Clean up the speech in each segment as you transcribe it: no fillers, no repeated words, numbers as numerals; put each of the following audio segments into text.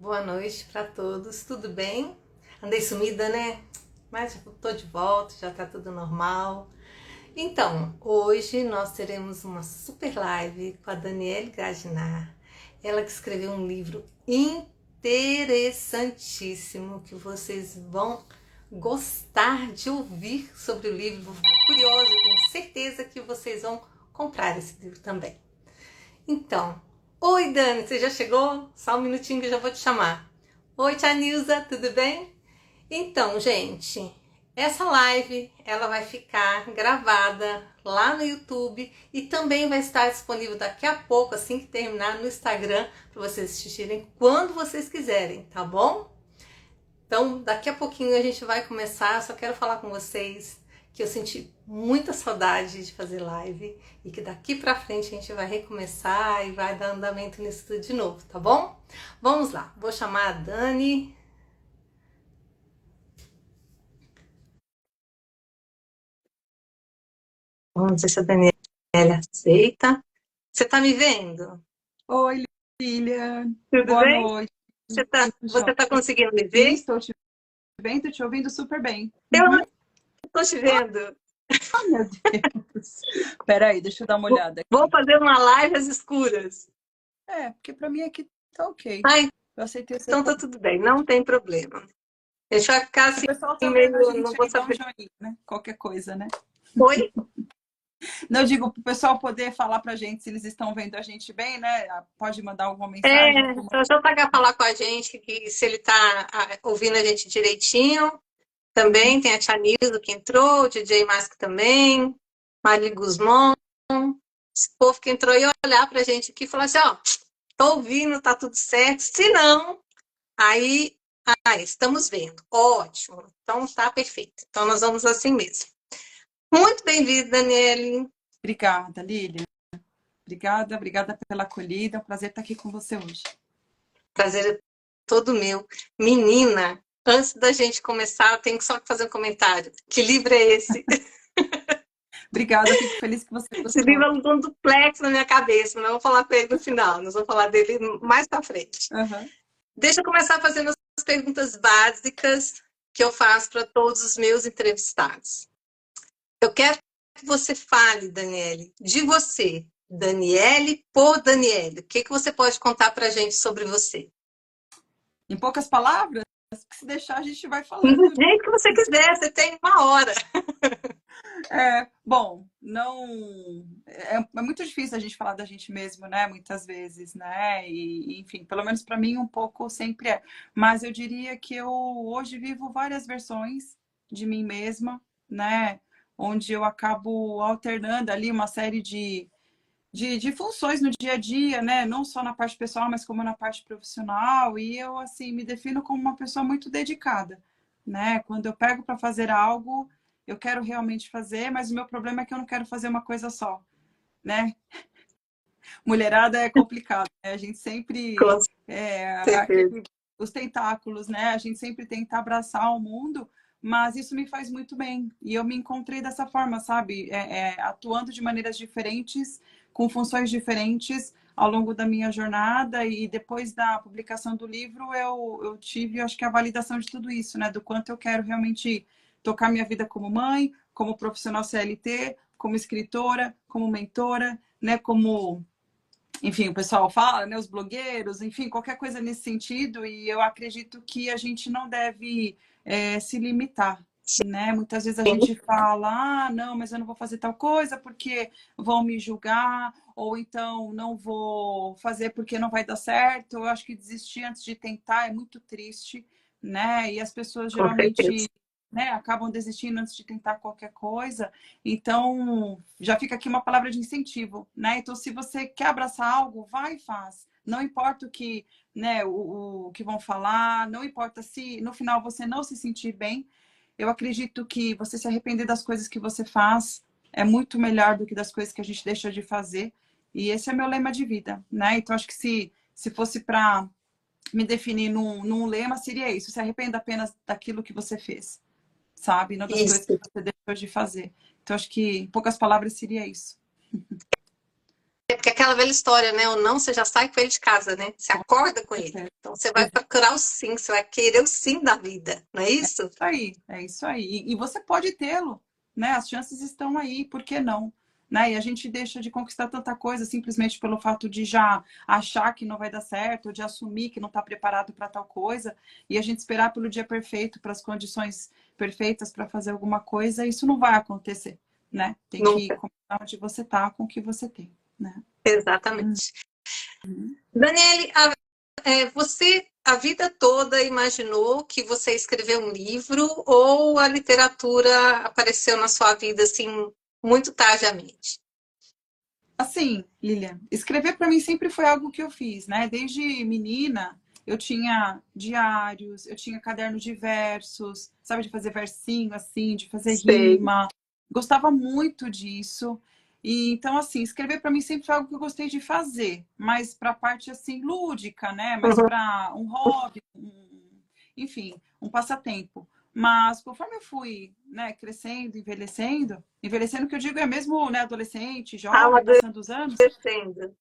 Boa noite para todos, tudo bem? Andei sumida, né? Mas já tô de volta, já tá tudo normal. Então, hoje nós teremos uma super live com a Daniele Gaginar. Ela que escreveu um livro interessantíssimo que vocês vão gostar de ouvir sobre o livro. Vou ficar curiosa, tenho certeza que vocês vão comprar esse livro também. Então, oi Dani, você já chegou? Só um minutinho que eu já vou te chamar. Oi Tia Nilza, tudo bem? Então, gente, essa live ela vai ficar gravada lá no YouTube e também vai estar disponível daqui a pouco, assim que terminar, no Instagram, para vocês assistirem quando vocês quiserem, tá bom? Então, daqui a pouquinho a gente vai começar. Só quero falar com vocês que eu senti muita saudade de fazer live e que daqui pra frente a gente vai recomeçar e vai dar andamento nisso tudo de novo, tá bom? Vamos lá, vou chamar a Dani. Vamos ver se a Daniela aceita. Você tá me vendo? Oi, Lilian. Tudo Boa bem? noite. Tudo Você jóia? tá conseguindo me Sim, ver? estou te vendo, te ouvindo super bem. Eu Uhum. não tô te vendo. Oh, meu Deus. Peraí, deixa eu dar uma olhada Vou aqui. fazer uma live às escuras. Porque para mim aqui tá ok. Ai, Eu aceitei o seu então tá convite. tudo bem, não tem problema. A gente vai ficar O assim, pessoal tá vendo a meio, gente não aí, vou dá um saber. joinha, né? Qualquer coisa, né? Oi? Não, eu digo, pro pessoal poder falar pra gente se eles estão vendo a gente bem, né? Pode mandar alguma mensagem. Então já tá falar com a gente que se ele tá ouvindo a gente direitinho. Também tem a Tia Nildo que entrou, o DJ Mask também, Mari Guzmão. Esse povo que entrou e olhar pra gente aqui e falar assim, ó, tô ouvindo, tá tudo certo. Se não, aí, estamos vendo. Ótimo. Então tá perfeito. Então nós vamos assim mesmo. Muito bem-vindo, Daniele. Obrigada, Lilian. Obrigada pela acolhida. É um prazer estar aqui com você hoje. Prazer é todo meu. Menina, antes da gente começar, eu tenho só que fazer um comentário. Que livro é esse? Obrigada, eu fico feliz que você Esse livro gostou. é um duplex na minha cabeça, mas eu vou falar com ele no final. Nós vamos falar dele mais pra frente. Aham. Deixa eu começar fazendo as perguntas básicas que eu faço para todos os meus entrevistados. Eu quero que você fale, Daniele, de você. Daniele por Daniele. O que você pode contar para a gente sobre você? Em poucas palavras, que se deixar a gente vai Do falando. jeito que você quiser, você tem uma hora. Bom, não é muito difícil a gente falar da gente mesmo, né? Muitas vezes, né? E enfim, pelo menos para mim um pouco sempre é. Mas eu diria que eu hoje vivo várias versões de mim mesma, né? Onde eu acabo alternando ali uma série de funções no dia a dia, né? Não só na parte pessoal, mas como na parte profissional. E eu, assim, me defino como uma pessoa muito dedicada, né? Quando eu pego para fazer algo, eu quero realmente fazer, mas o meu problema é que eu não quero fazer uma coisa só, né? Mulherada é complicado, né? A gente sempre, Com certeza. os tentáculos, né? A gente sempre tenta abraçar o mundo, mas isso me faz muito bem. E eu me encontrei dessa forma, sabe? Atuando de maneiras diferentes, com funções diferentes ao longo da minha jornada. E depois da publicação do livro, eu tive, acho que, a validação de tudo isso, né? Do quanto eu quero realmente tocar minha vida como mãe, como profissional CLT, como escritora, como mentora, né? Como enfim, o pessoal fala, né, os blogueiros, enfim, qualquer coisa nesse sentido, e eu acredito que a gente não deve se limitar, né? Muitas vezes a gente fala, não, mas eu não vou fazer tal coisa porque vão me julgar, ou então não vou fazer porque não vai dar certo. Eu acho que desistir antes de tentar é muito triste, né? E as pessoas Com certeza. geralmente, né, acabam desistindo antes de tentar qualquer coisa. Então, já fica aqui uma palavra de incentivo, né? Então, se você quer abraçar algo, vai e faz. Não importa o que, né, o que vão falar, não importa se no final você não se sentir bem. Eu acredito que você se arrepender das coisas que você faz é muito melhor do que das coisas que a gente deixa de fazer. E esse é meu lema de vida, né? Então, acho que se fosse para me definir num lema, seria isso: se arrependa apenas daquilo que você fez, sabe? Não das coisas que Isso. você deixou de fazer. Então, acho que, em poucas palavras, seria isso. É porque aquela velha história, né? O não, você já sai com ele de casa, né? Você acorda com ele. Então você vai procurar o sim, você vai querer o sim da vida, não é isso? Aí, é isso aí. E você pode tê-lo, né? As chances estão aí, por que não? Né? E a gente deixa de conquistar tanta coisa simplesmente pelo fato de já achar que não vai dar certo, ou de assumir que não está preparado para tal coisa, e a gente esperar pelo dia perfeito, para as condições perfeitas para fazer alguma coisa, isso não vai acontecer, né? Tem que Nunca. começar onde você está, com o que você tem, né? Exatamente. Uhum. Daniele, você a vida toda imaginou que você escreveu um livro ou a literatura apareceu na sua vida assim muito tardiamente? Assim, Lilian, escrever para mim sempre foi algo que eu fiz, né? Desde menina, eu tinha diários, eu tinha cadernos de versos, sabe, de fazer versinho assim, de fazer Sei. rima. Gostava muito disso. E então, assim, escrever para mim sempre foi algo que eu gostei de fazer, mas para a parte assim lúdica, né? Mas Uhum. para um hobby, enfim, um passatempo. Mas conforme eu fui, né, crescendo, envelhecendo que eu digo é mesmo, né, adolescente, jovem, passando os anos, Amadurecendo.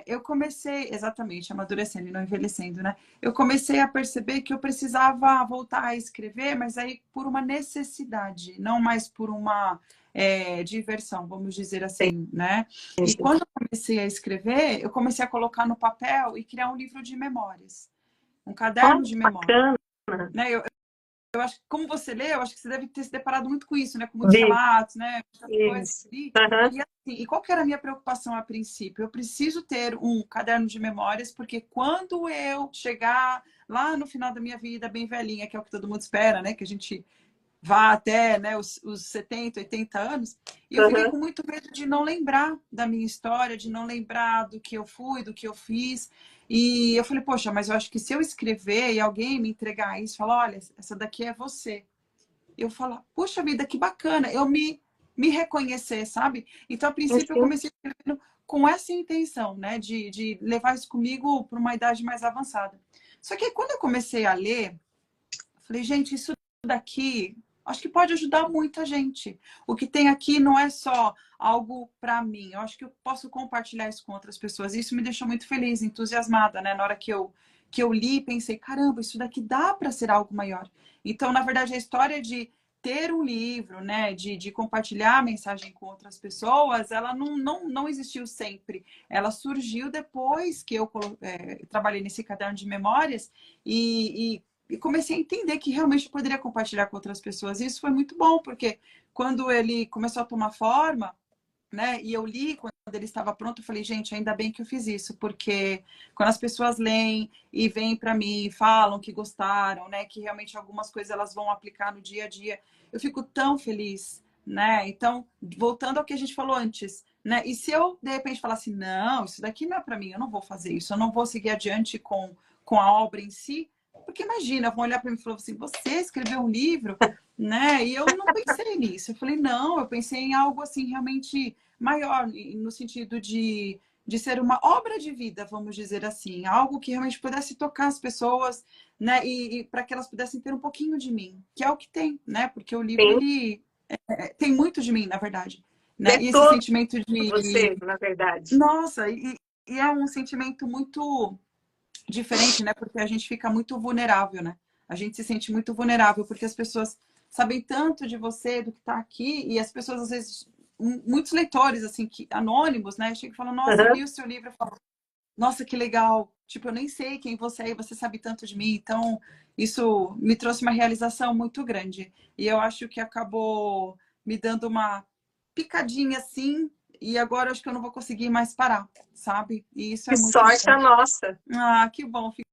eu comecei, exatamente, amadurecendo e não envelhecendo, né? Eu comecei a perceber que eu precisava voltar a escrever, mas aí por uma necessidade, não mais por uma diversão, vamos dizer assim, né? E Entendi. quando eu comecei a escrever, eu comecei a colocar no papel e criar um livro de memórias, um caderno Olha, de memórias, bacana. né? Eu acho que, como você lê, eu acho que você deve ter se deparado muito com isso, né? Com muitos Vi relatos, né? Muitas coisas isso. ali. Aham. E qual que era a minha preocupação a princípio? Eu preciso ter um caderno de memórias, porque quando eu chegar lá no final da minha vida, bem velhinha, que é o que todo mundo espera, né? Que a gente vá até, né, os 70, 80 anos, e eu fiquei Aham. com muito medo de não lembrar da minha história, de não lembrar do que eu fui, do que eu fiz. E eu falei, poxa, mas eu acho que se eu escrever e alguém me entregar isso, falar, olha, essa daqui é você. Eu falo, puxa vida, que bacana, me reconhecer, sabe? Então, a princípio, eu Enfim. comecei escrevendo com essa intenção, né, de levar isso comigo para uma idade mais avançada. Só que quando eu comecei a ler, eu falei, gente, isso daqui acho que pode ajudar muita gente. O que tem aqui não é só algo para mim. Eu acho que eu posso compartilhar isso com outras pessoas. E isso me deixou muito feliz, entusiasmada, né? Na hora que eu li, pensei, caramba, isso daqui dá para ser algo maior. Então, na verdade, a história de ter um livro, né, de compartilhar a mensagem com outras pessoas, ela não existiu sempre. Ela surgiu depois que eu trabalhei nesse caderno de memórias e comecei a entender que realmente poderia compartilhar com outras pessoas. E isso foi muito bom, porque quando ele começou a tomar forma, né, e eu li quando ele estava pronto, eu falei, gente, ainda bem que eu fiz isso, porque quando as pessoas leem e vêm para mim, falam que gostaram, né, que realmente algumas coisas elas vão aplicar no dia a dia, eu fico tão feliz, né? Então, voltando ao que a gente falou antes, né? E se eu de repente falasse, não, isso daqui não é para mim, eu não vou fazer isso, eu não vou seguir adiante com a obra em si, porque imagina, vão olhar para mim e falar assim, você escreveu um livro, né? E eu não pensei nisso. Eu falei, não, eu pensei em algo assim realmente maior, no sentido de ser uma obra de vida, vamos dizer assim, algo que realmente pudesse tocar as pessoas, né? E para que elas pudessem ter um pouquinho de mim, que é o que tem, né? Porque o livro Sim. ele tem muito de mim, na verdade, né? É E esse todo sentimento de, você, na verdade. nossa, e é um sentimento muito diferente, né? Porque a gente fica muito vulnerável, né? A gente se sente muito vulnerável porque as pessoas sabem tanto de você, do que está aqui, e as pessoas às vezes muitos leitores assim que anônimos, né, chegam e falam: "Nossa, eu Aham. li o seu livro", eu falo: "Nossa, que legal". Tipo, eu nem sei quem você é e você sabe tanto de mim. Então, isso me trouxe uma realização muito grande. E eu acho que acabou me dando uma picadinha assim, e agora eu acho que eu não vou conseguir mais parar, sabe? E isso é Que muito sorte a importante. nossa. Ah, que bom, fico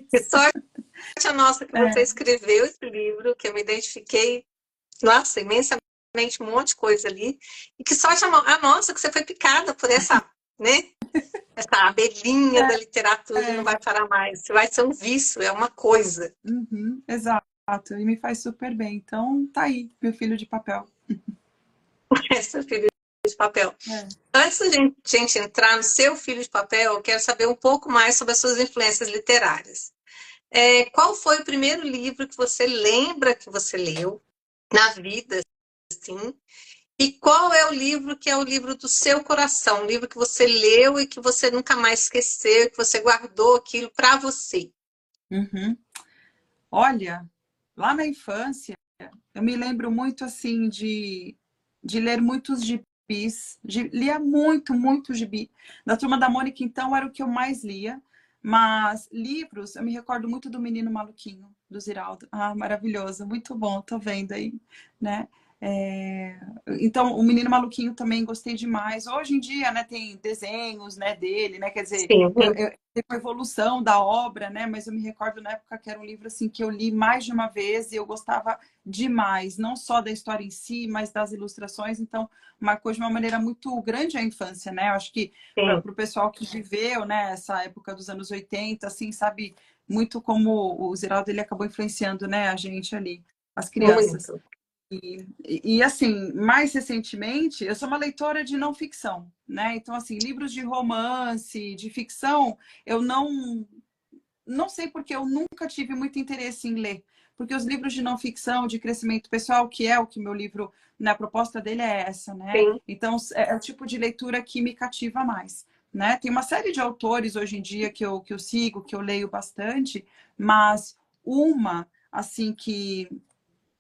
Que feliz. sorte a nossa que você É, escreveu esse livro, que eu me identifiquei, nossa, imensamente, um monte de coisa ali. E que sorte a nossa que você foi picada por essa, né? Essa abelhinha da literatura e não é, vai parar mais. Você vai ser um vício, é uma coisa. uhum, exato. E me faz super bem. Então, tá aí, meu filho de papel. Essa filho de papel. É. Antes da gente entrar no seu filho de papel, eu quero saber um pouco mais sobre as suas influências literárias. Qual foi o primeiro livro que você lembra que você leu na vida, assim? E qual é o livro que é o livro do seu coração? Um livro que você leu e que você nunca mais esqueceu, que você guardou aquilo para você? Uhum. Olha, lá na infância, eu me lembro muito assim de ler muitos gibis, lia muito, muito gibi. Da Turma da Mônica, então, era o que eu mais lia. Mas livros, eu me recordo muito do Menino Maluquinho, do Ziraldo. Ah, maravilhoso, muito bom, tô vendo aí, né? É, então, o Menino Maluquinho também gostei demais. Hoje em dia, né, tem desenhos, né, dele, né? Quer dizer, Sim. tem uma evolução da obra, né? Mas eu me recordo na época que era um livro assim que eu li mais de uma vez e eu gostava demais, não só da história em si, mas das ilustrações. Então, marcou de uma maneira muito grande a infância, né? Eu acho que para Sim, o pessoal que viveu, né, essa época dos anos 80, assim, sabe muito como o Ziraldo ele acabou influenciando, né, a gente ali, as crianças. muito. Assim, mais recentemente, eu sou uma leitora de não ficção, né? Então, assim, livros de romance, de ficção, eu não sei porque eu nunca tive muito interesse em ler. Porque os livros de não ficção, de crescimento pessoal, que é o que meu livro, na proposta dele é essa, né? Sim, Então, é o tipo de leitura que me cativa mais, né? Tem uma série de autores hoje em dia que eu sigo, que eu leio bastante, mas uma, assim, que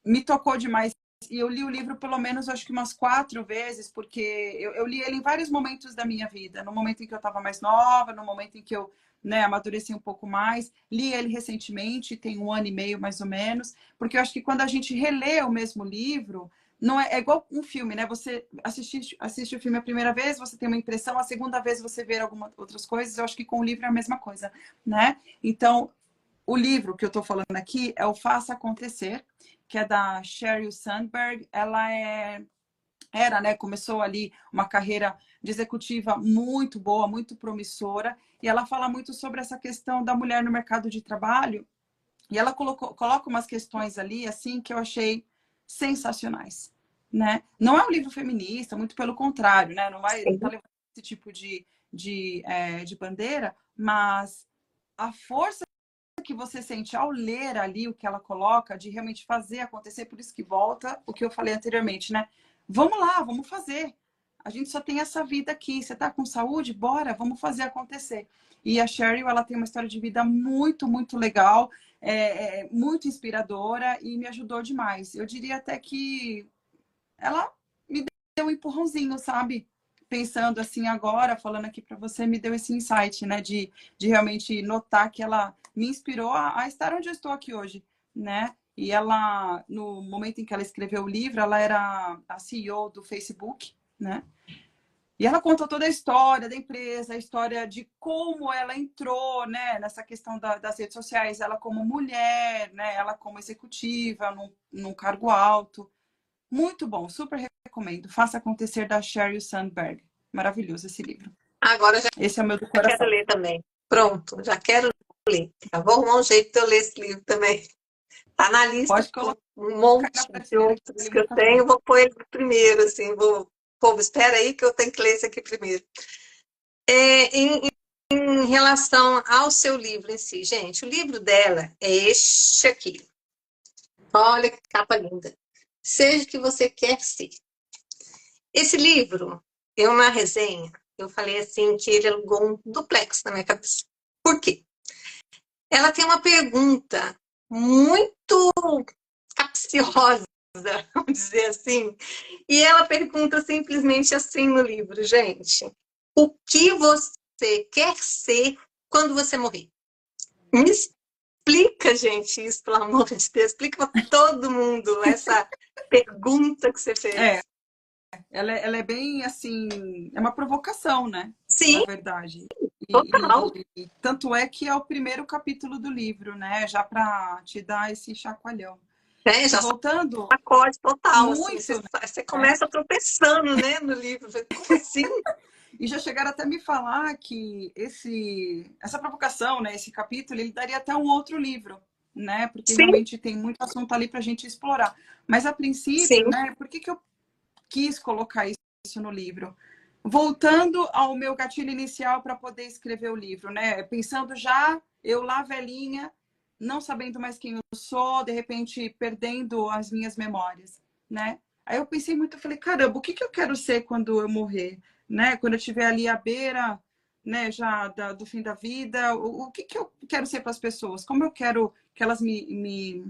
me tocou demais. E eu li o livro pelo menos, acho que umas 4 vezes, porque eu li ele em vários momentos da minha vida. No momento em que eu estava mais nova, no momento em que eu, né, amadureci um pouco mais. Li ele recentemente, tem 1 ano e meio mais ou menos, porque eu acho que quando a gente relê o mesmo livro, não é igual um filme, né? Você assiste o filme a primeira vez, você tem uma impressão, a segunda vez você vê algumas outras coisas. Eu acho que com o livro é a mesma coisa, né? Então, o livro que eu estou falando aqui é o Faça Acontecer, que é da Sheryl Sandberg. Ela era, né, começou ali uma carreira de executiva muito boa, muito promissora, e ela fala muito sobre essa questão da mulher no mercado de trabalho, e ela coloca umas questões ali, assim, que eu achei sensacionais, né? Não é um livro feminista, muito pelo contrário, né? Não tá sim. levando esse tipo de bandeira, mas a força que você sente ao ler ali o que ela coloca, de realmente fazer acontecer, por isso que volta o que eu falei anteriormente, né? Vamos lá, vamos fazer. A gente só tem essa vida aqui. Você tá com saúde? Bora, vamos fazer acontecer. E a Cheryl, ela tem uma história de vida muito, muito legal, muito inspiradora e me ajudou demais. Eu diria até que ela me deu um empurrãozinho, sabe? Pensando assim agora, falando aqui para você, me deu esse insight, né? De realmente notar que ela me inspirou a estar onde eu estou aqui hoje, né? E ela, no momento em que ela escreveu o livro, ela era a CEO do Facebook, né? E ela conta toda a história da empresa, a história de como ela entrou, né, nessa questão das redes sociais, ela como mulher, né, ela como executiva, num cargo alto. Muito bom, super recomendo. Faça Acontecer, da Sheryl Sandberg. Maravilhoso esse livro. Agora já Esse é o meu do quero coração. ler também. Pronto, já quero ler. Já vou arrumar um jeito de eu ler esse livro também. Tá na lista, Pode colocar um na monte de prateleira que outros vale que eu muito a tenho. pena. Vou pôr ele primeiro, assim. Povo, espera aí que eu tenho que ler esse aqui primeiro. Em relação ao seu livro em si, gente, o livro dela é este aqui. Olha que capa linda. Seja o que você quer ser. Esse livro, eu na resenha, eu falei assim que ele alugou um duplex na minha cabeça. Por quê? Ela tem uma pergunta muito capciosa, vamos dizer assim, e ela pergunta simplesmente assim no livro, gente: o que você quer ser quando você morrer? Me explica, gente, isso, pelo amor de Deus, explica para todo mundo essa pergunta que você É, fez. ela é bem assim, é uma provocação, né? Na Sim, verdade. total. E tanto é que é o primeiro capítulo do livro, né? Já para te dar esse chacoalhão. É, E já voltando sacode total, assim, muito, você né? começa tropeçando, né, no livro. Como assim? E já chegaram até me falar que essa provocação, né, esse capítulo, ele daria até um outro livro, né? Porque Sim, realmente tem muito assunto ali para a gente explorar. Mas a princípio, sim, né? Por que eu quis colocar isso no livro? Voltando ao meu gatilho inicial para poder escrever o livro, né? Pensando já eu lá velhinha, não sabendo mais quem eu sou, de repente perdendo as minhas memórias, né? Aí eu pensei muito, eu falei, caramba, o que que eu quero ser quando eu morrer, né? Quando eu estiver ali à beira, né, já do fim da vida, o que que eu quero ser para as pessoas? Como eu quero que elas me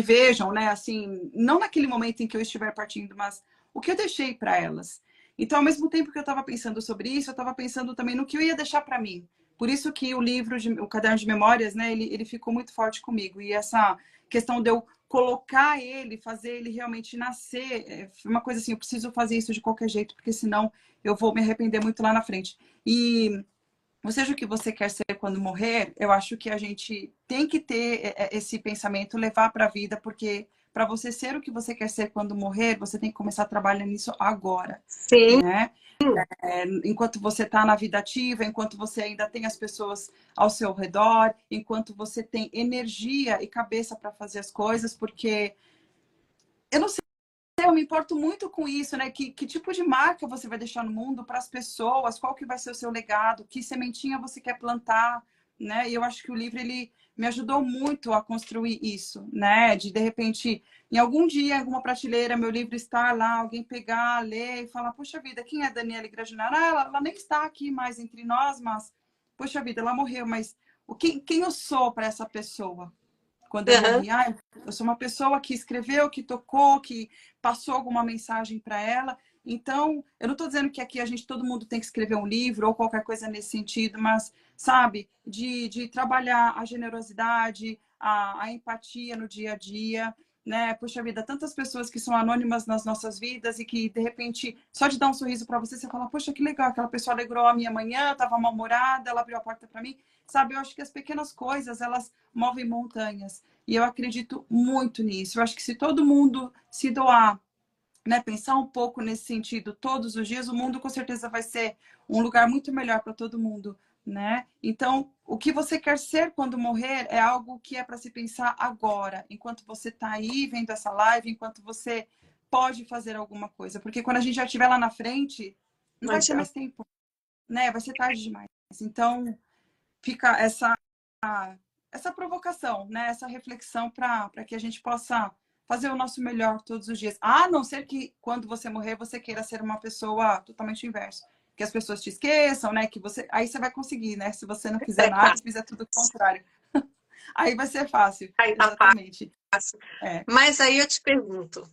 vejam, né? Assim, não naquele momento em que eu estiver partindo, mas o que eu deixei para elas. Então, ao mesmo tempo que eu estava pensando sobre isso, eu estava pensando também no que eu ia deixar para mim. Por isso que o livro, o caderno de memórias, né? Ele ficou muito forte comigo. E essa questão de eu colocar ele, fazer ele realmente nascer, foi uma coisa assim, eu preciso fazer isso de qualquer jeito, porque senão eu vou me arrepender muito lá na frente. E ou seja o que você quer ser quando morrer, eu acho que a gente tem que ter esse pensamento, levar para a vida, porque para você ser o que você quer ser quando morrer, você tem que começar a trabalhar nisso agora, Sim. né? Enquanto você está na vida ativa, enquanto você ainda tem as pessoas ao seu redor, enquanto você tem energia e cabeça para fazer as coisas, porque eu não sei, eu me importo muito com isso, né? Que tipo de marca você vai deixar no mundo para as pessoas? Qual que vai ser o seu legado? Que sementinha você quer plantar, né? E eu acho que o livro ele me ajudou muito a construir isso, né? De repente, em algum dia, em alguma prateleira, meu livro estar lá, alguém pegar, ler e falar: poxa vida, quem é Daniela Graginara? Ah, ela nem está aqui mais entre nós, mas poxa vida, ela morreu, mas quem eu sou para essa pessoa? Quando eu Uhum. morri, ah, eu sou uma pessoa que escreveu, que tocou, que passou alguma mensagem para ela. Então, eu não estou dizendo que aqui a gente, todo mundo tem que escrever um livro ou qualquer coisa nesse sentido, mas, sabe, de trabalhar a generosidade, a empatia no dia a dia, né? Poxa vida, tantas pessoas que são anônimas nas nossas vidas e que, de repente, só de dar um sorriso para você, você fala, poxa, que legal, aquela pessoa alegrou a minha manhã, estava mal-humorada, ela abriu a porta para mim. Sabe, eu acho que as pequenas coisas, elas movem montanhas. E eu acredito muito nisso. Eu acho que se todo mundo se doar, né, pensar um pouco nesse sentido todos os dias, o mundo com certeza vai ser um lugar muito melhor para todo mundo, né? Então, o que você quer ser quando morrer é algo que é para se pensar agora, enquanto você está aí vendo essa live, enquanto você pode fazer alguma coisa, porque quando a gente já estiver lá na frente, não Não vai ter adianta. mais tempo, né? Vai ser tarde demais. Então, fica essa provocação, né? Essa reflexão para que a gente possa fazer o nosso melhor todos os dias. A não ser que quando você morrer, você queira ser uma pessoa totalmente inversa. Que as pessoas te esqueçam, né? Que você. Aí você vai conseguir, né? Se você não fizer É nada e fácil. fizer tudo o contrário. Aí vai ser fácil. Aí tá Exatamente. fácil. É. Mas aí eu te pergunto,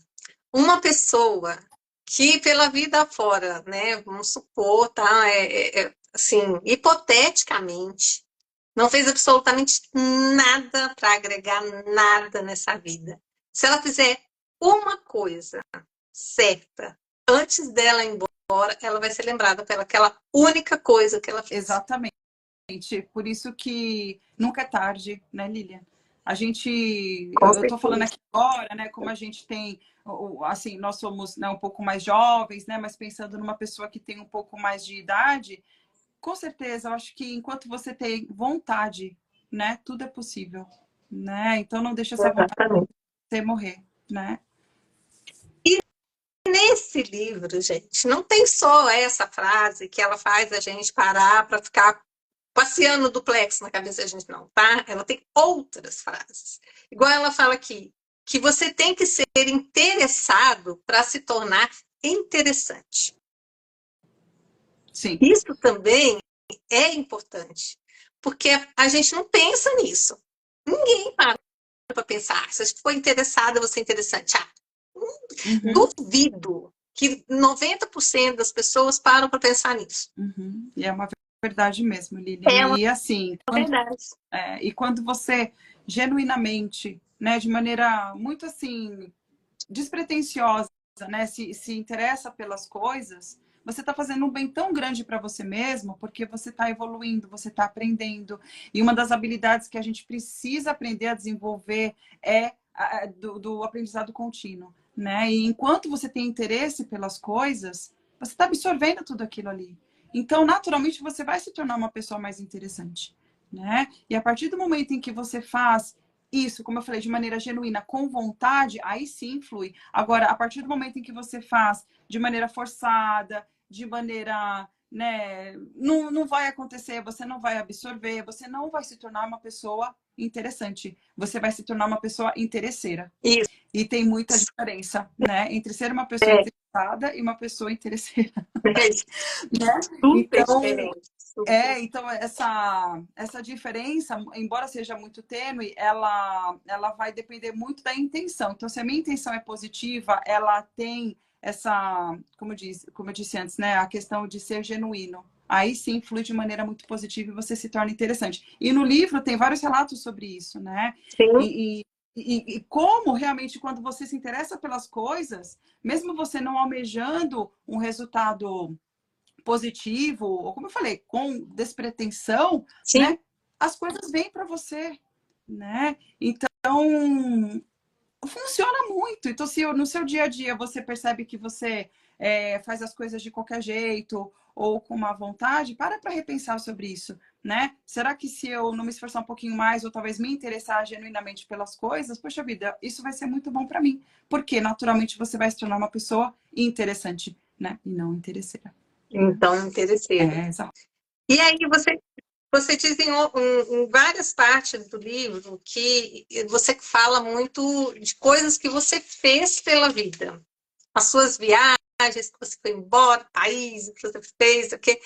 uma pessoa que pela vida fora, né, vamos supor, tá, assim, hipoteticamente, não fez absolutamente nada para agregar nada nessa vida. Se ela fizer uma coisa certa antes dela ir embora, ela vai ser lembrada pelaquela única coisa que ela fez. Exatamente. Por isso que nunca é tarde, né, Lilian? A gente, Com eu tô falando certeza. aqui agora, né, como a gente tem, assim, nós somos, né, um pouco mais jovens, né, mas pensando numa pessoa que tem um pouco mais de idade, com certeza, eu acho que enquanto você tem vontade, né, tudo é possível, né? Então não deixa essa vontade Exatamente. de você morrer, né? E nesse livro, gente, não tem só essa frase que ela faz a gente parar para ficar passeando duplex na cabeça da gente, não, tá? Ela tem outras frases. Igual ela fala aqui, que você tem que ser interessado para se tornar interessante. Sim. Isso também é importante, porque a gente não pensa nisso. Ninguém para pensar. Se a gente for interessada, você é interessante. Ah, Uhum, duvido que 90% das pessoas param para pensar nisso. uhum. E é uma verdade mesmo, Lilian. É uma E assim, verdade. e quando você genuinamente, né, de maneira muito assim despretensiosa, né, se interessa pelas coisas, você está fazendo um bem tão grande para você mesmo, porque você está evoluindo, você está aprendendo. E uma das habilidades que a gente precisa aprender a desenvolver é do aprendizado contínuo, né? E enquanto você tem interesse pelas coisas, você está absorvendo tudo aquilo ali. Então, naturalmente, você vai se tornar uma pessoa mais interessante, né? E a partir do momento em que você faz isso, como eu falei, de maneira genuína, com vontade, aí sim flui. Agora, a partir do momento em que você faz de maneira forçada, de maneira né, não vai acontecer, você não vai absorver, você não vai se tornar uma pessoa interessante. Você vai se tornar uma pessoa interesseira. Isso. E tem muita diferença, né, entre ser uma pessoa É, interessada e uma pessoa interesseira, é né? super Então, diferente. Super. então essa diferença, embora seja muito tênue, ela vai depender muito da intenção. Então, se a minha intenção é positiva, ela tem essa, como eu disse antes, né, a questão de ser genuíno. Aí sim flui de maneira muito positiva e você se torna interessante. E no livro tem vários relatos sobre isso, né? Sim, E como realmente, quando você se interessa pelas coisas, mesmo você não almejando um resultado positivo, ou como eu falei, com despretensão, sim. né? As coisas vêm para você, né? Então, funciona muito. Então, se no seu dia a dia você percebe que você faz as coisas de qualquer jeito ou com má vontade, para repensar sobre isso, né? Será que se eu não me esforçar um pouquinho mais ou talvez me interessar genuinamente pelas coisas, poxa vida, isso vai ser muito bom para mim, porque naturalmente você vai se tornar uma pessoa interessante, né? E não interesseira. Então, interesseira. Exato. E aí você diz em várias partes do livro que você fala muito de coisas que você fez pela vida. As suas viagens, que você foi embora, país, que você fez, o que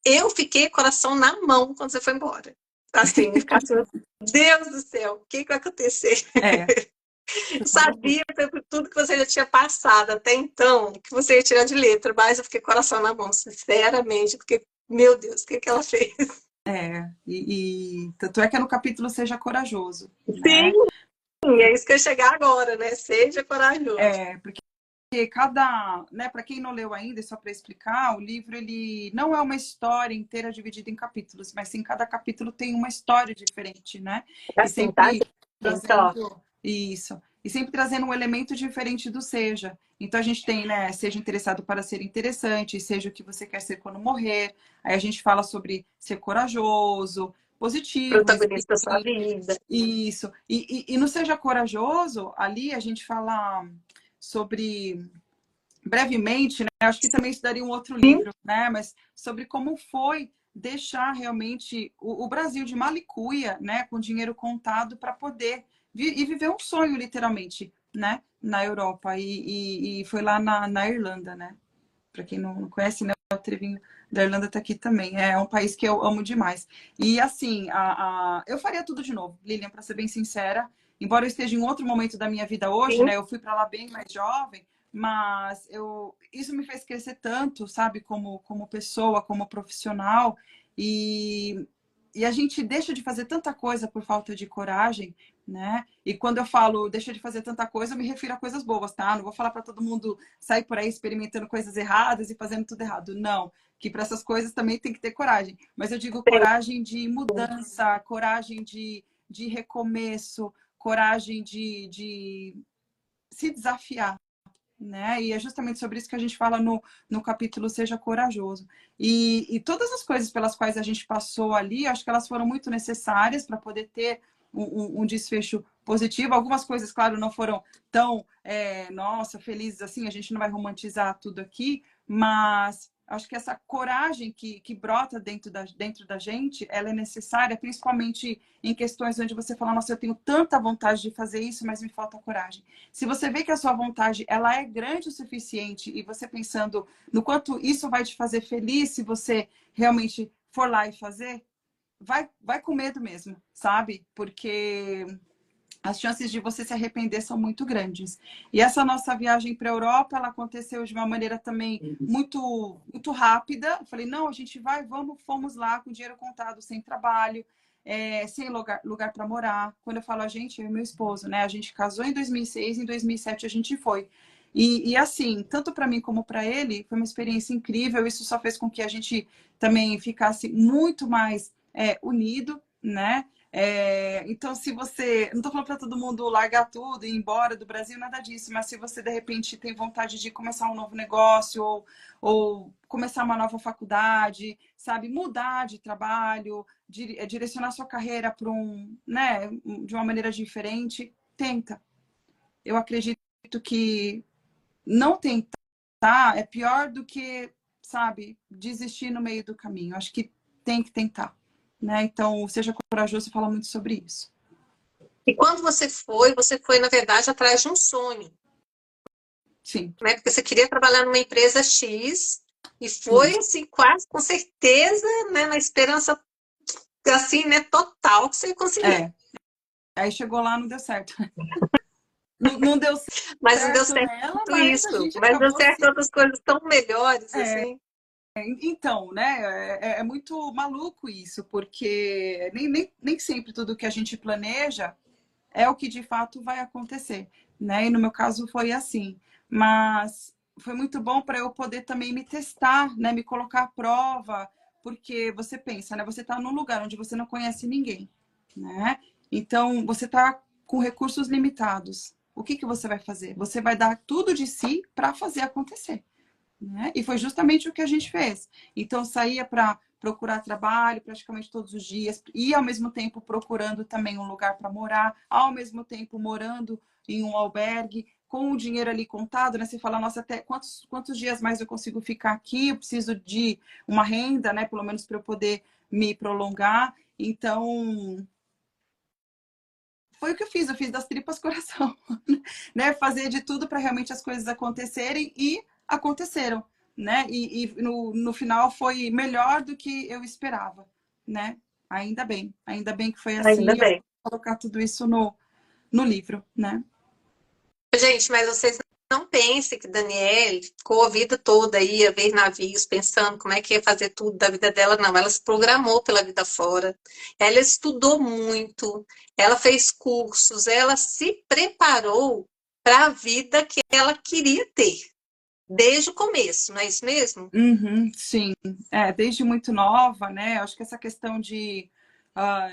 eu fiquei coração na mão quando você foi embora. Assim, ficar assim, meu Deus do céu, o que vai acontecer? É, Eu sabia por tudo que você já tinha passado até então, que você ia tirar de letra, mas eu fiquei coração na mão, sinceramente, porque, meu Deus, o que ela fez? e tanto é que é no capítulo Seja Corajoso, Sim, né? é isso que eu ia chegar agora, né? Seja corajoso. Porque cada, né, para quem não leu ainda, só para explicar, o livro ele não é uma história inteira dividida em capítulos, mas sim cada capítulo tem uma história diferente, né? É E assim, tá, sempre gente? Ó, trazendo isso, e sempre trazendo um elemento diferente do seja. Então a gente tem, né, seja interessado para ser interessante, seja o que você quer ser quando morrer. Aí a gente fala sobre ser corajoso, positivo, protagonista da sua resiliente, vida. isso. E no Seja Corajoso, ali a gente fala sobre brevemente, né? Acho que também isso daria um outro Sim, livro, né? Mas sobre como foi deixar realmente o Brasil de malicuia, né? Com dinheiro contado para poder e viver um sonho, literalmente, né? Na Europa. E foi lá na Irlanda, né? Para quem não conhece, né? O Trevinho da Irlanda está aqui também. É um país que eu amo demais. E assim, eu faria tudo de novo, Lilian, para ser bem sincera. Embora eu esteja em outro momento da minha vida hoje, sim. né? Eu fui para lá bem mais jovem, mas isso me fez crescer tanto, sabe? Como pessoa, como profissional. E, e a gente deixa de fazer tanta coisa por falta de coragem, né? E quando eu falo deixa de fazer tanta coisa, eu me refiro a coisas boas, tá? Não vou falar para todo mundo sair por aí experimentando coisas erradas e fazendo tudo errado. Não, que para essas coisas também tem que ter coragem. Mas eu digo coragem de mudança, coragem de recomeço, coragem de se desafiar, né? E é justamente sobre isso que a gente fala no capítulo Seja Corajoso. E todas as coisas pelas quais a gente passou ali, acho que elas foram muito necessárias para poder ter um desfecho positivo. Algumas coisas, claro, não foram tão, nossa, felizes assim, a gente não vai romantizar tudo aqui, mas acho que essa coragem que brota dentro da gente, ela é necessária, principalmente em questões onde você fala, nossa, eu tenho tanta vontade de fazer isso, mas me falta coragem. Se você vê que a sua vontade ela é grande o suficiente e você pensando no quanto isso vai te fazer feliz se você realmente for lá e fazer, vai com medo mesmo, sabe? Porque as chances de você se arrepender são muito grandes. E essa nossa viagem para a Europa, ela aconteceu de uma maneira também muito rápida. Eu falei, não, a gente vai, vamos, fomos lá com dinheiro contado, sem trabalho, sem lugar para morar. Quando eu falo a gente, eu e meu esposo, né? A gente casou em 2006, em 2007 a gente foi. E assim, tanto para mim como para ele, foi uma experiência incrível. Isso só fez com que a gente também ficasse muito mais unido, né? Então, se você. Não estou falando para todo mundo largar tudo e ir embora do Brasil, nada disso, mas se você de repente tem vontade de começar um novo negócio ou começar uma nova faculdade, sabe, mudar de trabalho, direcionar sua carreira para né, de uma maneira diferente, tenta. Eu acredito que não tentar é pior do que sabe, desistir no meio do caminho. Acho que tem que tentar, né? Então, seja corajoso, fala muito sobre isso. E quando você foi, na verdade, atrás de um sonho. Sim. Né? Porque você queria trabalhar numa empresa X e foi, assim, quase com certeza, né, na esperança, assim, né, total que você ia conseguir. Aí chegou lá, não deu certo. Não deu Mas não deu certo certo nela, mas a isso. gente Mas deu acabou certo se... outras coisas tão melhores, assim. Então, né, é muito maluco isso, porque nem sempre tudo que a gente planeja é o que de fato vai acontecer, né? E no meu caso foi assim. Mas foi muito bom para eu poder também me testar, né? Me colocar à prova, porque você pensa, né? Você está num lugar onde você não conhece ninguém, né? Então, você está com recursos limitados. O que você vai fazer? Você vai dar tudo de si para fazer acontecer, né? E foi justamente o que a gente fez. Então, saía para procurar trabalho praticamente todos os dias e, ao mesmo tempo, procurando também um lugar para morar, ao mesmo tempo, morando em um albergue, com o dinheiro ali contado, né? Você fala, nossa, até quantos dias mais eu consigo ficar aqui? Eu preciso de uma renda, né? Pelo menos para eu poder me prolongar. Então, foi o que eu fiz das tripas coração, né? Fazer de tudo para realmente as coisas acontecerem e aconteceram, né? E no final foi melhor do que eu esperava, né? Ainda bem que foi assim. Ainda E eu bem. vou colocar tudo isso no livro, né? Gente, mas vocês não pensem que Danielle ficou a vida toda aí a ver navios, pensando como é que ia fazer tudo da vida dela. Não, ela se programou pela vida fora. Ela estudou muito, ela fez cursos, ela se preparou para a vida que ela queria ter, desde o começo, não é isso mesmo? Uhum, sim, desde muito nova, né? Acho que essa questão de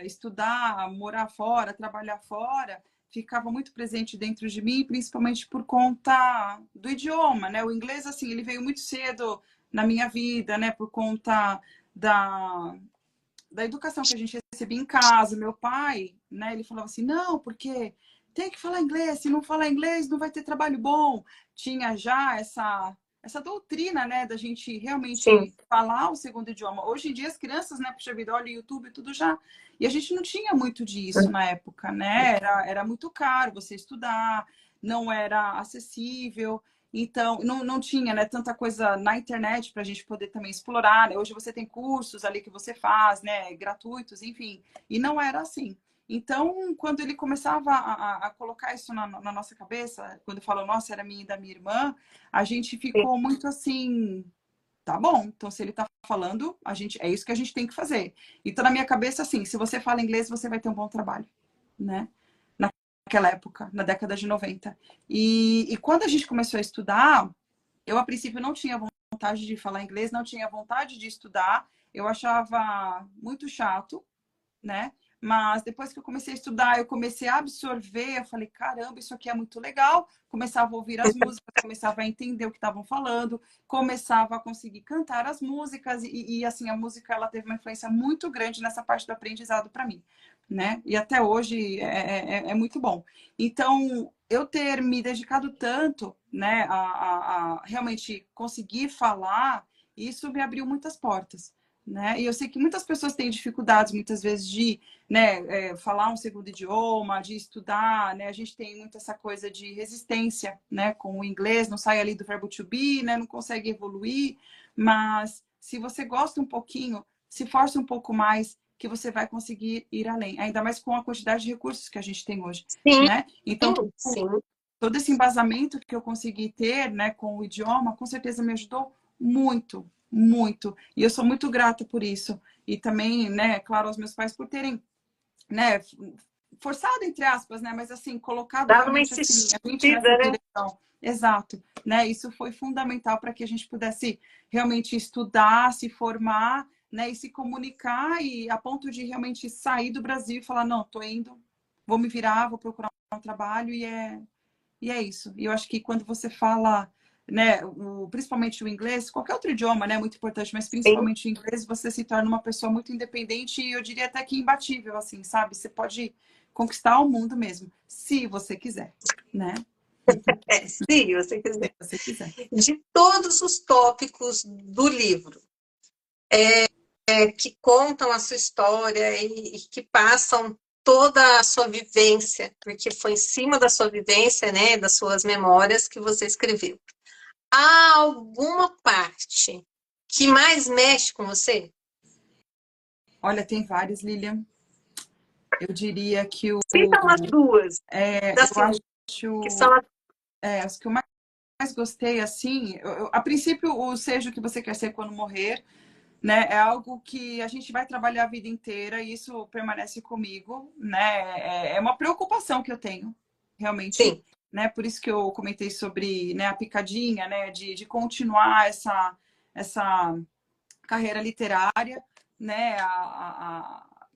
estudar, morar fora, trabalhar fora, ficava muito presente dentro de mim, principalmente por conta do idioma, né? O inglês, assim, ele veio muito cedo na minha vida, né? Por conta da, da educação que a gente recebia em casa. Meu pai, né? Ele falava assim, não, porque tem que falar inglês, se não falar inglês não vai ter trabalho bom. Tinha já essa doutrina, né, da gente Sim. realmente falar o segundo idioma. Hoje em dia as crianças, né, puxa vida, olha YouTube, tudo já. E a gente não tinha muito disso na época, né? Era muito caro você estudar, não era acessível. Então, não tinha, né, tanta coisa na internet para a gente poder também explorar, né? Hoje você tem cursos ali que você faz, né, gratuitos, enfim. E não era assim. Então, quando ele começava a colocar isso na nossa cabeça, quando falou, nossa, era minha e da minha irmã, a gente ficou muito assim, tá bom, então se ele tá falando, é isso que a gente tem que fazer. Então, na minha cabeça, assim, se você fala inglês, você vai ter um bom trabalho, né? Naquela época, na década de 90. E quando a gente começou a estudar, eu a princípio não tinha vontade de falar inglês, não tinha vontade de estudar, eu achava muito chato, né? Mas depois que eu comecei a estudar, eu comecei a absorver, eu falei, caramba, isso aqui é muito legal. Começava a ouvir as músicas, começava a entender o que estavam falando, começava a conseguir cantar as músicas assim, a música ela teve uma influência muito grande nessa parte do aprendizado para mim, né? E até hoje é muito bom. Então, eu ter me dedicado tanto, né, a realmente conseguir falar, isso me abriu muitas portas. Né? E eu sei que muitas pessoas têm dificuldades, muitas vezes, de falar um segundo idioma, de estudar, né? A gente tem muito essa coisa de resistência, né? Com o inglês, não sai ali do verbo to be, né? Não consegue evoluir, mas se você gosta um pouquinho, se força um pouco mais, que você vai conseguir ir além, ainda mais com a quantidade de recursos que a gente tem hoje, Sim, né? Então, sim. todo esse embasamento que eu consegui ter, né, com o idioma, com certeza me ajudou muito, muito. E eu sou muito grata por isso. E também, né, claro, aos meus pais por terem, né, forçado entre aspas, né, mas assim, colocado Dava uma realmente assim, a gente nessa insistida, né? direção. Exato, né? Isso foi fundamental para que a gente pudesse realmente estudar, se formar, né, e se comunicar e a ponto de realmente sair do Brasil e falar, não, tô indo, vou me virar, vou procurar um trabalho e é isso. E eu acho que quando você fala, né, principalmente o inglês, qualquer outro idioma, né, é muito importante, mas Sim. principalmente o inglês, você se torna uma pessoa muito independente e eu diria até que imbatível, assim, sabe? Você pode conquistar o mundo mesmo, se você quiser, né? Se você quiser. Se você quiser. De todos os tópicos do livro, que contam a sua história e que passam toda a sua vivência, porque foi em cima da sua vivência, né, das suas memórias que você escreveu. Há alguma parte que mais mexe com você? Olha, tem vários, Lilian. Eu diria que Cita umas duas, eu assim, que são acho as que eu mais gostei, assim, a princípio, o Seja o que você quer ser quando morrer, né? É algo que a gente vai trabalhar a vida inteira e isso permanece comigo, né? É uma preocupação que eu tenho, realmente, sim, né? Por isso que eu comentei sobre, né, a picadinha, né? De continuar essa carreira literária, né?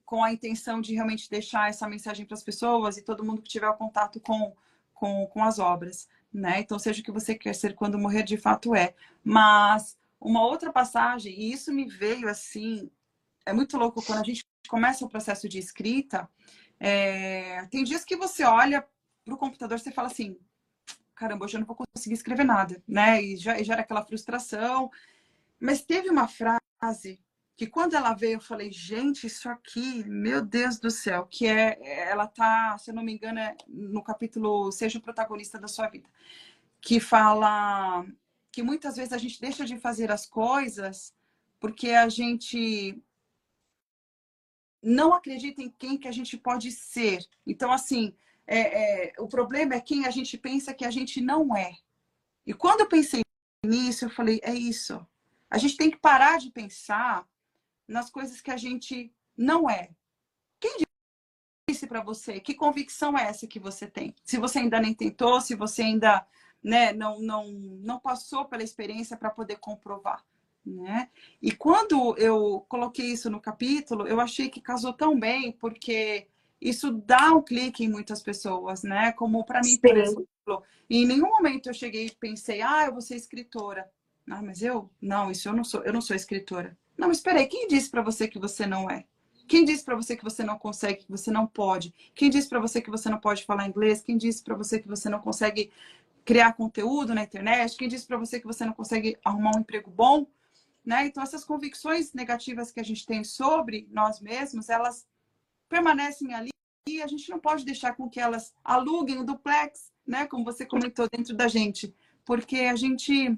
Com a intenção de realmente deixar essa mensagem para as pessoas e todo mundo que tiver o contato com as obras, né? Então, seja o que você quer ser quando morrer, de fato é. Mas uma outra passagem, e isso me veio assim, é muito louco quando a gente começa o processo de escrita, tem dias que você olha para o computador e você fala assim, caramba, hoje eu não vou conseguir escrever nada, né? E já gera aquela frustração. Mas teve uma frase que quando ela veio, eu falei, gente, isso aqui, meu Deus do céu, ela tá, se eu não me engano, no capítulo Seja o Protagonista da Sua Vida, que fala que muitas vezes a gente deixa de fazer as coisas porque a gente não acredita em quem que a gente pode ser. Então, assim, o problema é quem a gente pensa que a gente não é. E quando eu pensei nisso, eu falei, é isso. A gente tem que parar de pensar nas coisas que a gente não é. Quem disse para você? Que convicção é essa que você tem? Se você ainda nem tentou, se você ainda, né, não passou pela experiência para poder comprovar, né? E quando eu coloquei isso no capítulo, eu achei que casou tão bem, porque isso dá um clique em muitas pessoas, né? Como para mim, por exemplo. sim, E em nenhum momento eu cheguei e pensei, eu vou ser escritora. Ah, mas não, isso eu não sou escritora. Não, mas espera aí, quem disse para você que você não é? Quem disse para você que você não consegue, que você não pode? Quem disse para você que você não pode falar inglês? Quem disse para você que você não consegue criar conteúdo na internet? Quem disse para você que você não consegue arrumar um emprego bom? Né? Então, essas convicções negativas que a gente tem sobre nós mesmos, elas permanecem ali e a gente não pode deixar com que elas aluguem o duplex, né? Como você comentou, dentro da gente, porque a gente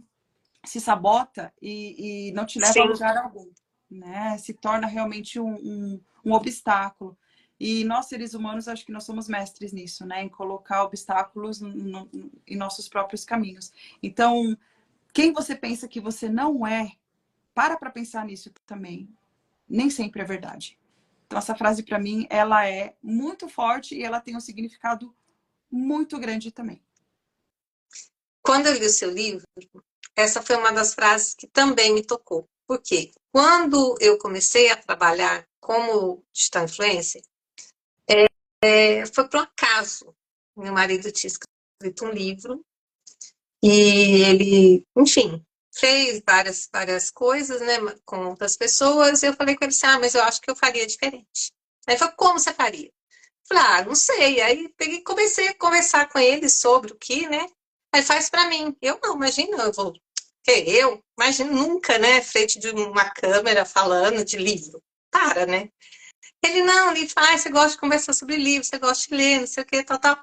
se sabota e não te leva a sim. lugar algum, né? Se torna realmente um obstáculo. E nós, seres humanos, acho que nós somos mestres nisso, né? Em colocar obstáculos em nossos próprios caminhos. Então, quem você pensa que você não é, para pensar nisso também. Nem sempre é verdade. Então, essa frase, para mim, ela é muito forte e ela tem um significado muito grande também. Quando eu li o seu livro, essa foi uma das frases que também me tocou. Por quê? Quando eu comecei a trabalhar como digital influencer, foi por um acaso. Meu marido tinha escrito um livro e ele, enfim, fez várias coisas, né, com outras pessoas. E eu falei com ele assim, mas eu acho que eu faria diferente. Aí ele falou, como você faria? Eu falei, não sei. Aí peguei, comecei a conversar com ele sobre o que, né? Aí faz para mim. Eu não, imagina, eu vou. Eu? Imagino nunca, né? Frente de uma câmera falando de livro. Para, né? Ele não, ele faz, você gosta de conversar sobre livro, você gosta de ler, não sei o que, tal, tal.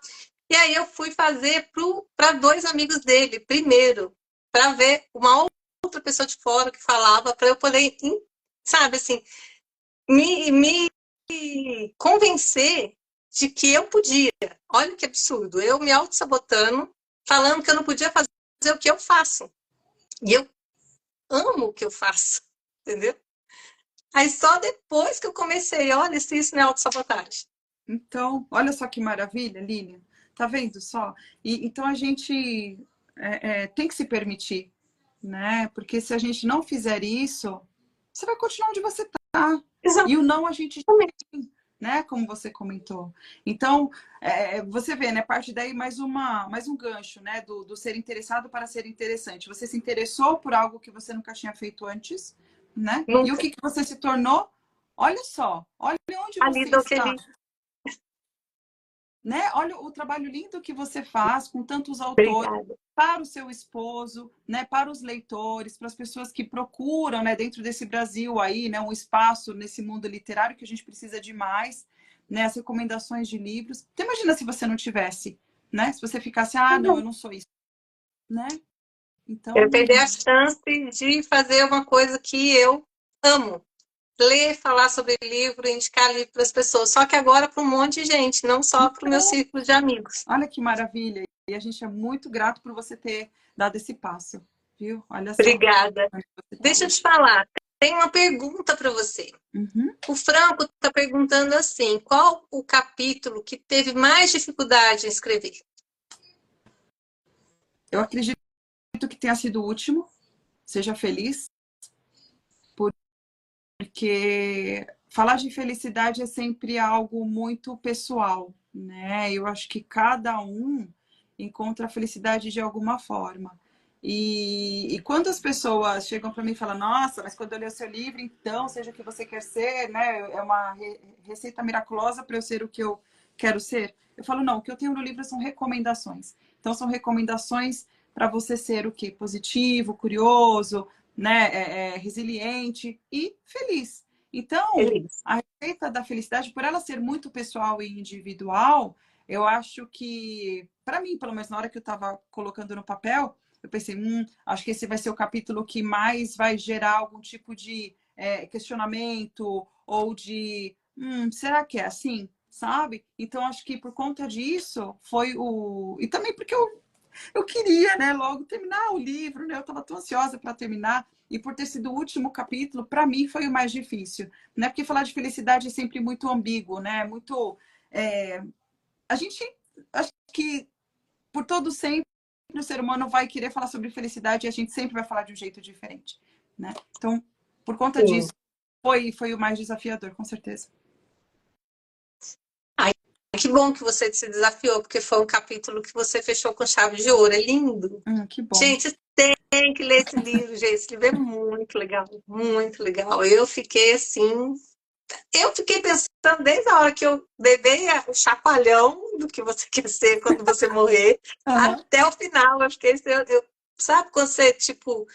E aí eu fui fazer para dois amigos dele, primeiro, para ver uma outra pessoa de fora que falava, para eu poder, sabe, assim, me convencer de que eu podia. Olha que absurdo, eu me auto-sabotando, falando que eu não podia fazer o que eu faço. E eu amo o que eu faço, entendeu? Aí só depois que eu comecei, olha, se isso não é autossabotagem. Então, olha só que maravilha, Lilian. Tá vendo só? Então a gente tem que se permitir, né? Porque se a gente não fizer isso, você vai continuar onde você tá. E o não a gente tem, né? Como você comentou. Então, você vê, né? Parte daí mais um gancho, né? Do ser interessado para ser interessante. Você se interessou por algo que você nunca tinha feito antes, né? E o Nunca. que você se tornou? Olha só, olha onde Ali você do que está. ele né? Olha o trabalho lindo que você faz com tantos autores Obrigada. para o seu esposo, né? Para os leitores, para as pessoas que procuram, né? Dentro desse Brasil aí, né? Um espaço nesse mundo literário que a gente precisa de mais, né? As recomendações de livros. Então, imagina se você não tivesse, né? Se você ficasse, ah, não, eu não sou isso, né? Eu Então, perdi a chance de fazer uma coisa que eu amo. Ler, falar sobre livro, indicar livro para as pessoas. Só que agora para um monte de gente, não só para o meu então, círculo de amigos. olha que maravilha. E a gente é muito grato por você ter dado esse passo, viu? Olha só Obrigada. onde você está Deixa eu te hoje. falar. Tem uma pergunta para você. Uhum. O Franco está perguntando assim: qual o capítulo que teve mais dificuldade em escrever? Eu acredito que tenha sido o último. Seja feliz, porque falar de felicidade é sempre algo muito pessoal, né? Eu acho que cada um encontra a felicidade de alguma forma. E quando as pessoas chegam para mim e falam, nossa, mas quando eu ler o seu livro, então, seja o que você quer ser, né? É uma receita miraculosa para eu ser o que eu quero ser. Eu falo, não, o que eu tenho no livro são recomendações. Então, são recomendações para você ser o quê? Positivo, curioso, né? Resiliente e feliz. Então, Feliz. a receita da felicidade, por ela ser muito pessoal e individual, eu acho que, para mim, pelo menos na hora que eu estava colocando no papel, eu pensei, acho que esse vai ser o capítulo que mais vai gerar algum tipo de questionamento ou de, será que é assim? Sabe? Então, acho que por conta disso foi o. E também porque eu queria, né, logo terminar o livro, né? Eu estava tão ansiosa para terminar. E por ter sido o último capítulo, para mim foi o mais difícil, né? Porque falar de felicidade é sempre muito ambíguo, né? Muito. A gente, acho que por todo sempre, o ser humano vai querer falar sobre felicidade e a gente sempre vai falar de um jeito diferente, né? Então, por conta Sim. disso, foi o mais desafiador, com certeza. Ai, que bom que você se desafiou, porque foi um capítulo que você fechou com chave de ouro. É lindo. Que bom. Gente, tem que ler esse livro, gente. Esse livro é muito legal, muito legal. Eu fiquei pensando desde a hora que eu levei o chacoalhão do que você quer ser quando você morrer, Uhum. até o final. Eu fiquei, sabe quando você, tipo,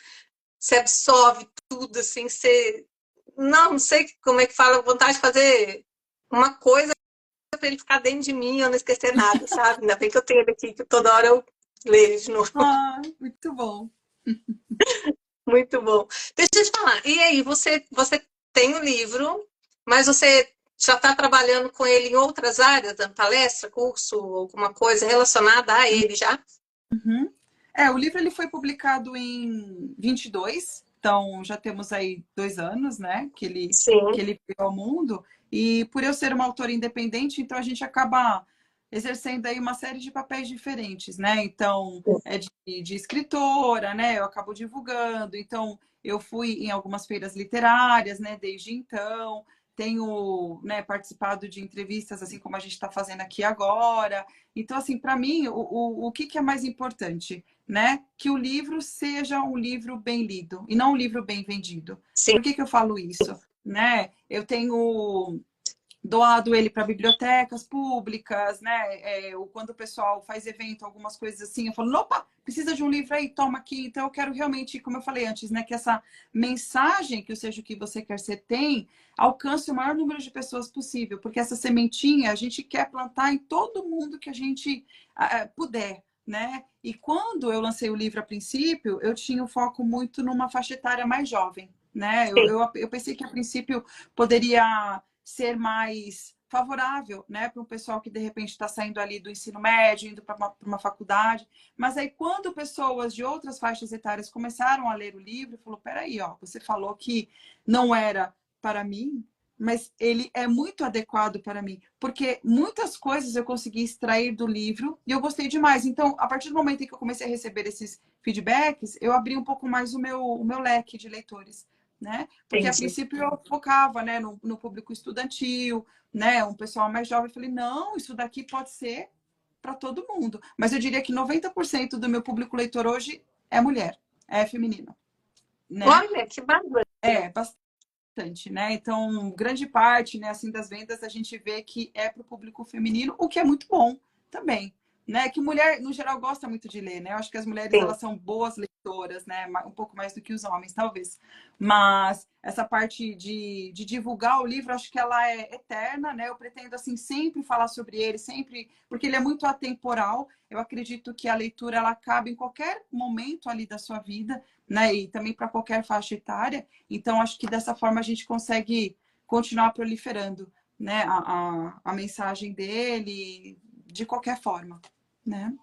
você absorve tudo, assim, você... Não sei como é que fala, vontade de fazer uma coisa para ele ficar dentro de mim e eu não esquecer nada, sabe? Ainda bem que eu tenho ele aqui, que toda hora eu leio de novo. Muito bom. Muito bom. Deixa eu te falar. E aí, você tem o livro, mas você já está trabalhando com ele em outras áreas, dando palestra, curso, alguma coisa relacionada a ele já? Uhum. O livro ele foi publicado em 22, então já temos aí 2 anos, né, que Sim, ele veio ao mundo. E por eu ser uma autora independente, então a gente acaba exercendo aí uma série de papéis diferentes, né? Então, é de escritora, né? Eu acabo divulgando. Então, eu fui em algumas feiras literárias, né? Desde então, tenho, né, participado de entrevistas, assim como a gente está fazendo aqui agora. Então, assim, para mim, o que é mais importante, né? Que o livro seja um livro bem lido e não um livro bem vendido. sim, Por que eu falo isso? Né? Eu tenho doado ele para bibliotecas públicas, né? Quando o pessoal faz evento, algumas coisas assim, eu falo, opa, precisa de um livro aí, toma aqui. Então eu quero realmente, como eu falei antes, né, que essa mensagem que o Seja o que Você Quer Ser tem alcance o maior número de pessoas possível, porque essa sementinha a gente quer plantar em todo mundo que a gente puder. Né? E quando eu lancei o livro a princípio, eu tinha um foco muito numa faixa etária mais jovem. Né? sim. Eu pensei que a princípio poderia ser mais favorável, né, para um pessoal que de repente está saindo ali do ensino médio, indo para uma faculdade. Mas aí, quando pessoas de outras faixas etárias começaram a ler o livro, falou: peraí, ó, você falou que não era para mim, mas ele é muito adequado para mim, porque muitas coisas eu consegui extrair do livro e eu gostei demais. Então, a partir do momento em que eu comecei a receber esses feedbacks, eu abri um pouco mais o meu leque de leitores. Né? Porque a Entendi. princípio eu focava, né, no público estudantil, né, um pessoal mais jovem. Eu falei, não, isso daqui pode ser para todo mundo. Mas eu diria que 90% do meu público leitor hoje é mulher, é feminino, né? Olha, que bárbaro. É, bastante, né? Então, grande parte, né, assim, das vendas a gente vê que é para o público feminino, o que é muito bom também, né? Que mulher, no geral, gosta muito de ler, né? Eu acho que as mulheres, Sim. elas são boas leitoras, né? Um pouco mais do que os homens, talvez. Mas essa parte de divulgar o livro, acho que ela é eterna, né? Eu pretendo, assim, sempre falar sobre ele, sempre, porque ele é muito atemporal. Eu acredito que a leitura, ela cabe em qualquer momento ali da sua vida, né? E também para qualquer faixa etária. Então, acho que dessa forma a gente consegue continuar proliferando, né? A mensagem dele de qualquer forma, né?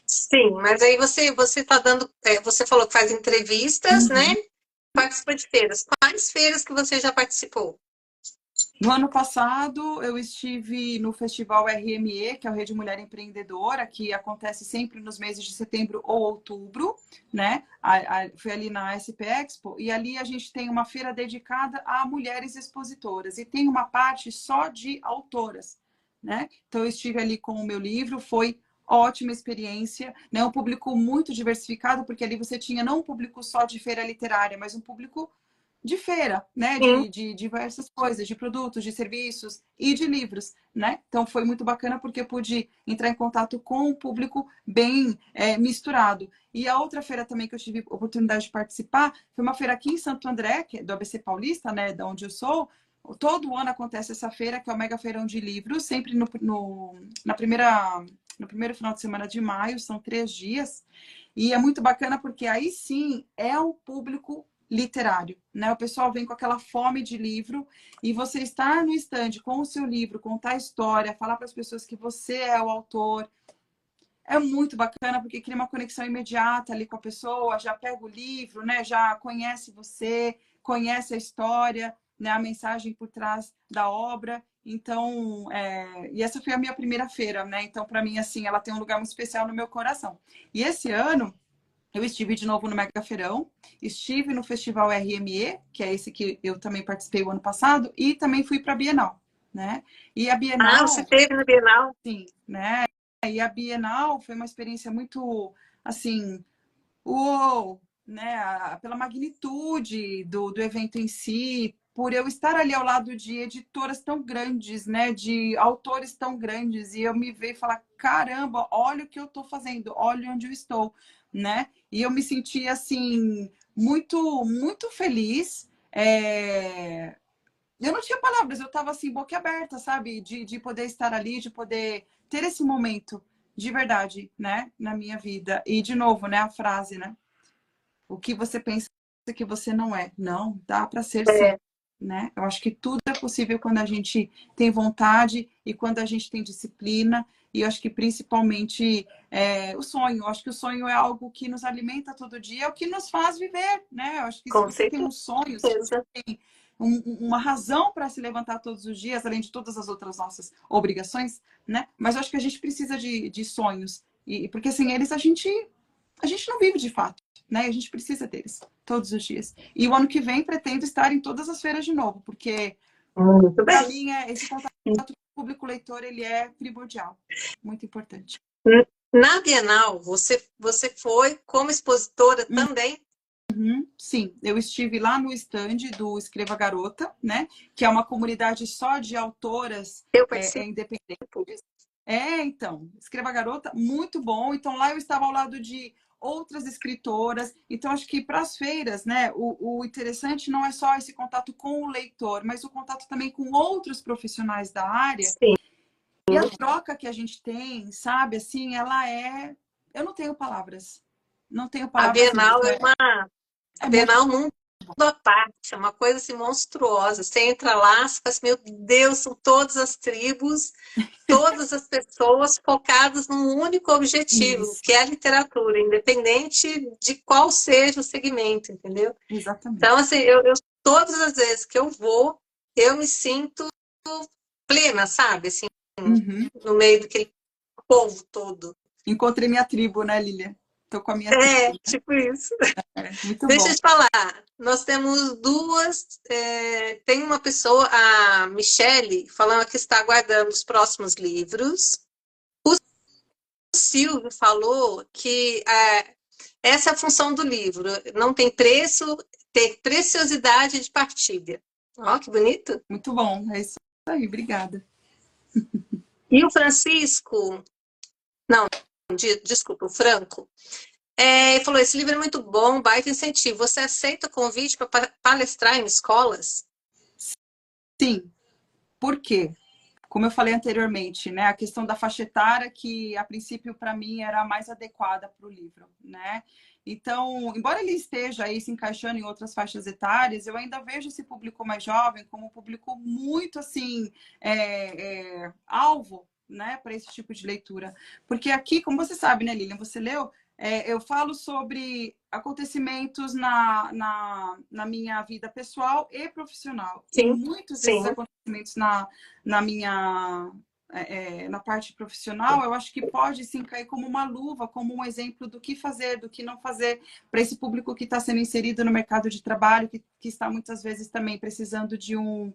Sim, mas aí você está dando, você falou que faz entrevistas, né? Uhum. Participa de feiras. Quais feiras que você já participou? No ano passado, eu estive no Festival RME, que é o Rede Mulher Empreendedora, que acontece sempre nos meses de setembro ou outubro, né? Foi ali na SP Expo, e ali a gente tem uma feira dedicada a mulheres expositoras, e tem uma parte só de autoras, né? Então, eu estive ali com o meu livro, foi ótima experiência, né? Um público muito diversificado, porque ali você tinha não um público só de feira literária, mas um público de feira, né? Sim. De diversas coisas, de produtos, de serviços e de livros, né? Então foi muito bacana porque eu pude entrar em contato com o público bem misturado. E a outra feira também que eu tive oportunidade de participar foi uma feira aqui em Santo André, que é do ABC Paulista, né? Da onde eu sou. Todo ano acontece essa feira, que é o Mega Feirão de Livros, sempre no primeiro final de semana de maio, são 3 dias. E é muito bacana porque aí sim é um público literário, né? O pessoal vem com aquela fome de livro e você estar no estande com o seu livro, contar a história, falar para as pessoas que você é o autor, é muito bacana porque cria uma conexão imediata ali com a pessoa, já pega o livro, né? Já conhece você, conhece a história, né? A mensagem por trás da obra. Então, e essa foi a minha primeira feira, né? Então, para mim, assim, ela tem um lugar muito especial no meu coração. E esse ano eu estive de novo no Mega Feirão, estive no Festival RME, que é esse que eu também participei o ano passado, e também fui para a Bienal, né? E a Ah, você Bienal, teve na Bienal? sim, né? E a Bienal foi uma experiência muito, assim, uou, né? Pela magnitude do evento em si, por eu estar ali ao lado de editoras tão grandes, né? De autores tão grandes, e eu me ver e falar, caramba, olha o que eu estou fazendo, olha onde eu estou, né? E eu me senti, assim, muito, muito feliz. Eu não tinha palavras, eu estava assim, boquiaberta, sabe? De poder estar ali, de poder ter esse momento de verdade, né? Na minha vida. E, de novo, né? A frase, né? O que você pensa que você não é. Não, dá para ser sim, É, né? Eu acho que tudo é possível quando a gente tem vontade e quando a gente tem disciplina. E eu acho que principalmente o sonho. Eu acho que o sonho é algo que nos alimenta todo dia, é o que nos faz viver, né? Eu acho que se com você tem um sonho, se você certeza. tem uma razão para se levantar todos os dias, além de todas as outras nossas obrigações, né? Mas eu acho que a gente precisa de sonhos. E porque sem eles a gente não vive de fato, né? A gente precisa deles todos os dias. E o ano que vem pretendo estar em todas as feiras de novo, porque Muito para bem. mim esse contato público leitor ele é primordial, muito importante. Na Bienal, você foi como expositora também? Uhum, sim, eu estive lá no stand do Escreva Garota, né? Que é uma comunidade só de autoras Eu participo. independentes. Então, Escreva Garota, muito bom. Então, lá eu estava ao lado de outras escritoras. Então, acho que para as feiras, né, o interessante não é só esse contato com o leitor, mas o contato também com outros profissionais da área. Sim. E a troca que a gente tem, sabe, assim, ela é. Eu não tenho palavras. Não tenho A palavras Bienal mesmo. é a É muito. Bienal é um mundo à parte, é uma coisa assim monstruosa. Você entra lá, você fala assim, meu Deus, são todas as tribos, todas as pessoas focadas num único objetivo, Isso, que é a literatura, independente de qual seja o segmento, entendeu? Então, exatamente. assim, todas as vezes que eu vou, eu me sinto plena, sabe? Assim, Uhum. no meio daquele povo todo. Encontrei minha tribo, né, Lilia? Tô com a minha tribo. É, tipo isso. Muito Deixa bom. eu te falar, nós temos duas. Tem uma pessoa, a Michele, falando que está aguardando os próximos livros. O Silvio falou que essa é a função do livro, não tem preço, tem preciosidade de partilha. Ó, que bonito. Muito bom, é isso aí, obrigada. E o Francisco, não, desculpa, o Franco, falou, esse livro é muito bom, baita incentivo. Você aceita o convite para palestrar em escolas? Sim, por quê? Como eu falei anteriormente, né, a questão da faixa etária, que a princípio para mim era a mais adequada para o livro, né? Então, embora ele esteja aí se encaixando em outras faixas etárias, eu ainda vejo esse público mais jovem como um público muito assim alvo, né, para esse tipo de leitura. Porque aqui, como você sabe, né, Lilian, você leu, eu falo sobre acontecimentos na minha vida pessoal e profissional. E Sim, muitos desses sim. acontecimentos na minha na parte profissional, eu acho que pode sim cair como uma luva, como um exemplo do que fazer, do que não fazer para esse público que está sendo inserido no mercado de trabalho, que está muitas vezes também precisando de um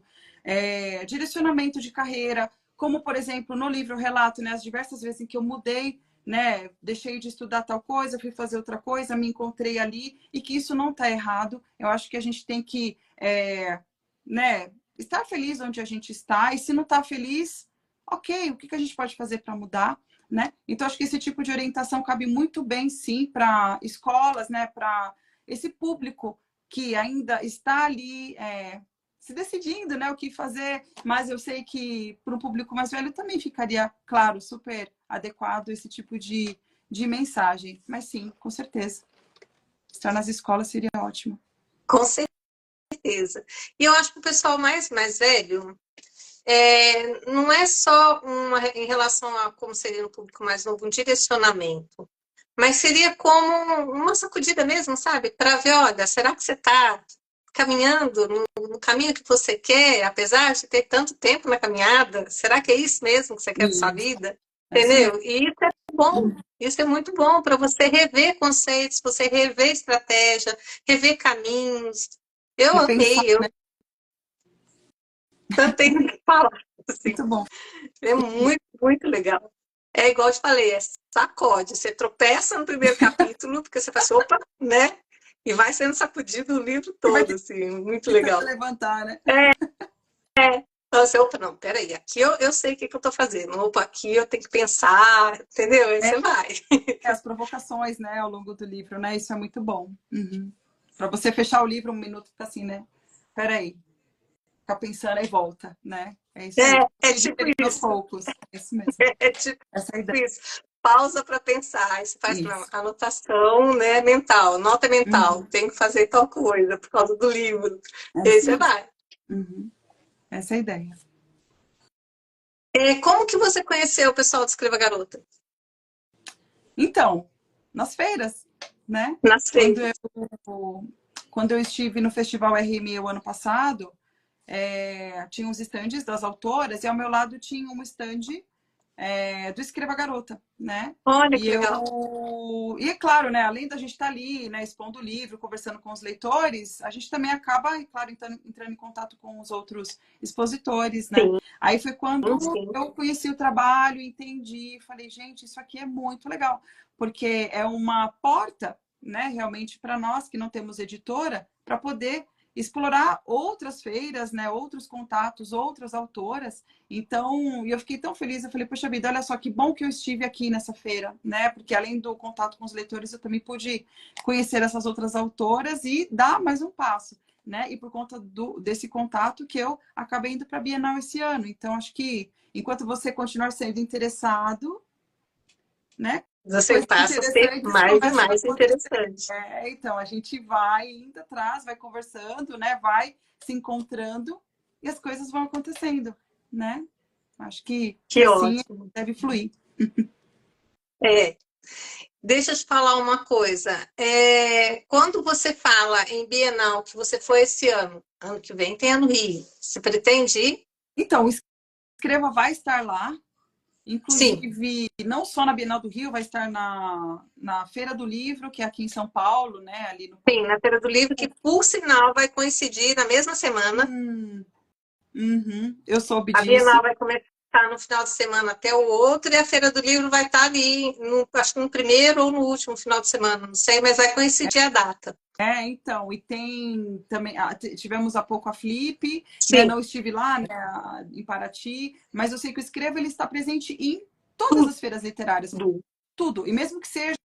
direcionamento de carreira, como por exemplo no livro eu relato, né, as diversas vezes em que eu mudei, né, deixei de estudar tal coisa, fui fazer outra coisa, me encontrei ali e que isso não está errado. Eu acho que a gente tem que né, estar feliz onde a gente está, e se não está feliz, ok, o que a gente pode fazer para mudar, né? Então, acho que esse tipo de orientação cabe muito bem, sim, para escolas, né, para esse público que ainda está ali se decidindo, né, o que fazer, mas eu sei que para o público mais velho também ficaria, claro, super adequado esse tipo de mensagem. Mas sim, com certeza. Estar nas escolas seria ótimo. Com certeza. E eu acho que o pessoal mais velho, não é só em relação a como seria no público mais novo, um direcionamento, mas seria como uma sacudida mesmo, sabe? Para ver, olha, será que você está caminhando no caminho que você quer, apesar de ter tanto tempo na caminhada? Será que é isso mesmo que você quer para sua Isso, vida? é isso mesmo. Entendeu? E isso é bom. Isso é muito bom para você rever conceitos, você rever estratégia, rever caminhos. Eu Repensar, amei, eu não tenho o que falar. Assim. muito bom. É muito, muito legal. É igual eu te falei, sacode. Você tropeça no primeiro capítulo, porque você faz, opa, né? E vai sendo sacudido o livro E vai todo, assim, muito tentando legal. levantar, né? Então, você, opa, não, peraí, aqui eu sei o que eu tô fazendo. Opa, aqui eu tenho que pensar, entendeu? Aí É, você vai. as provocações, né, ao longo do livro, né? Isso é muito bom. Uhum. Para você fechar o livro um minuto, fica assim, né? Peraí, fica pensando e volta, né? É isso aí. É E tipo diferente aos isso. poucos. É isso mesmo. É tipo Essa é a ideia. isso. Pausa para pensar. Aí você faz uma Isso. anotação, né, mental, nota mental. Uhum. Tem que fazer tal coisa por causa do livro. É E aí isso você mesmo. vai. Uhum. Essa é a ideia. Como que você conheceu o pessoal do Escreva Garota? Então, nas feiras, né? Nas Quando feiras. quando eu estive no Festival RME o ano passado, tinha os estandes das autoras e ao meu lado tinha um estande do Escreva Garota, né? Olha E que legal. e é claro, né? Além da gente estar ali, né, expondo o livro, conversando com os leitores, a gente também acaba, claro, entrando em contato com os outros expositores, né? Sim, Aí foi quando sim. eu conheci o trabalho, entendi, falei, gente, isso aqui é muito legal, porque é uma porta, né, realmente para nós que não temos editora, para poder explorar outras feiras, né, outros contatos, outras autoras. Então, eu fiquei tão feliz, eu falei, poxa vida, olha só que bom que eu estive aqui nessa feira, né? Porque além do contato com os leitores, eu também pude conhecer essas outras autoras e dar mais um passo, né? E por conta desse contato que eu acabei indo para a Bienal esse ano. Então, acho que enquanto você continuar sendo interessado, né? Você Coisas passa a ser interessantes mais e começam a mais acontecer. interessante. Então, a gente vai indo atrás, vai conversando, né? Vai se encontrando e as coisas vão acontecendo, né? Acho que Que assim ótimo. deve fluir. É. Deixa eu te falar uma coisa. Quando você fala em Bienal, que você foi esse ano que vem tem ano Rio. Você pretende ir? Então, o Escreva vai estar lá, Sim, inclusive não só na Bienal do Rio, vai estar na Feira do Livro, que é aqui em São Paulo, né? Ali no sim, na Feira do Livro, que por sinal vai coincidir na mesma semana. Uhum, eu soube A disso. Bienal vai começar. estar no final de semana até o outro, e a Feira do Livro vai estar ali, acho que no primeiro ou no último final de semana, não sei, mas vai coincidir a data. Então, e tem também, tivemos há pouco a Flip, né? Sim, Não estive lá, né, em Paraty, mas eu sei que o Escreva ele está presente em todas tudo. as feiras literárias, tudo. E mesmo que seja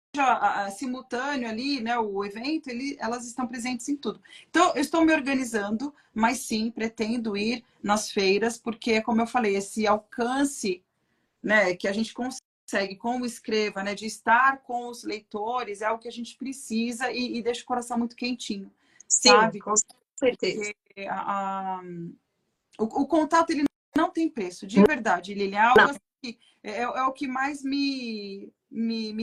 simultâneo ali, né, o evento, elas estão presentes em tudo. Então, eu estou me organizando, mas sim, pretendo ir nas feiras, porque, como eu falei, esse alcance, né, que a gente consegue com o Escreva, né, de estar com os leitores, é o que a gente precisa e deixa o coração muito quentinho, Sim, sabe? com certeza. Porque o contato, ele não tem preço, de verdade, ele é algo Não, assim, que é o que mais me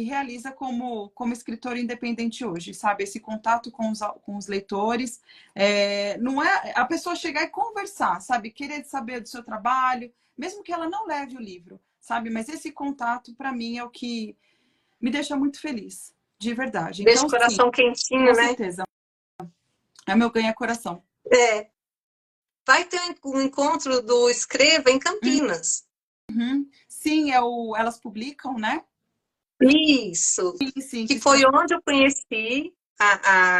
realiza como escritora independente hoje, sabe? Esse contato com os leitores, não é a pessoa chegar e conversar, sabe? Querer saber do seu trabalho, mesmo que ela não leve o livro, sabe? Mas esse contato, para mim, é o que me deixa muito feliz, de verdade. deixa Então, o sim, coração com quentinho, né? certeza, é meu ganha-coração. É. Vai ter um encontro do Escreva em Campinas. Uhum. Sim, elas publicam, né? Isso, Sim, sim, que que está. foi onde eu conheci,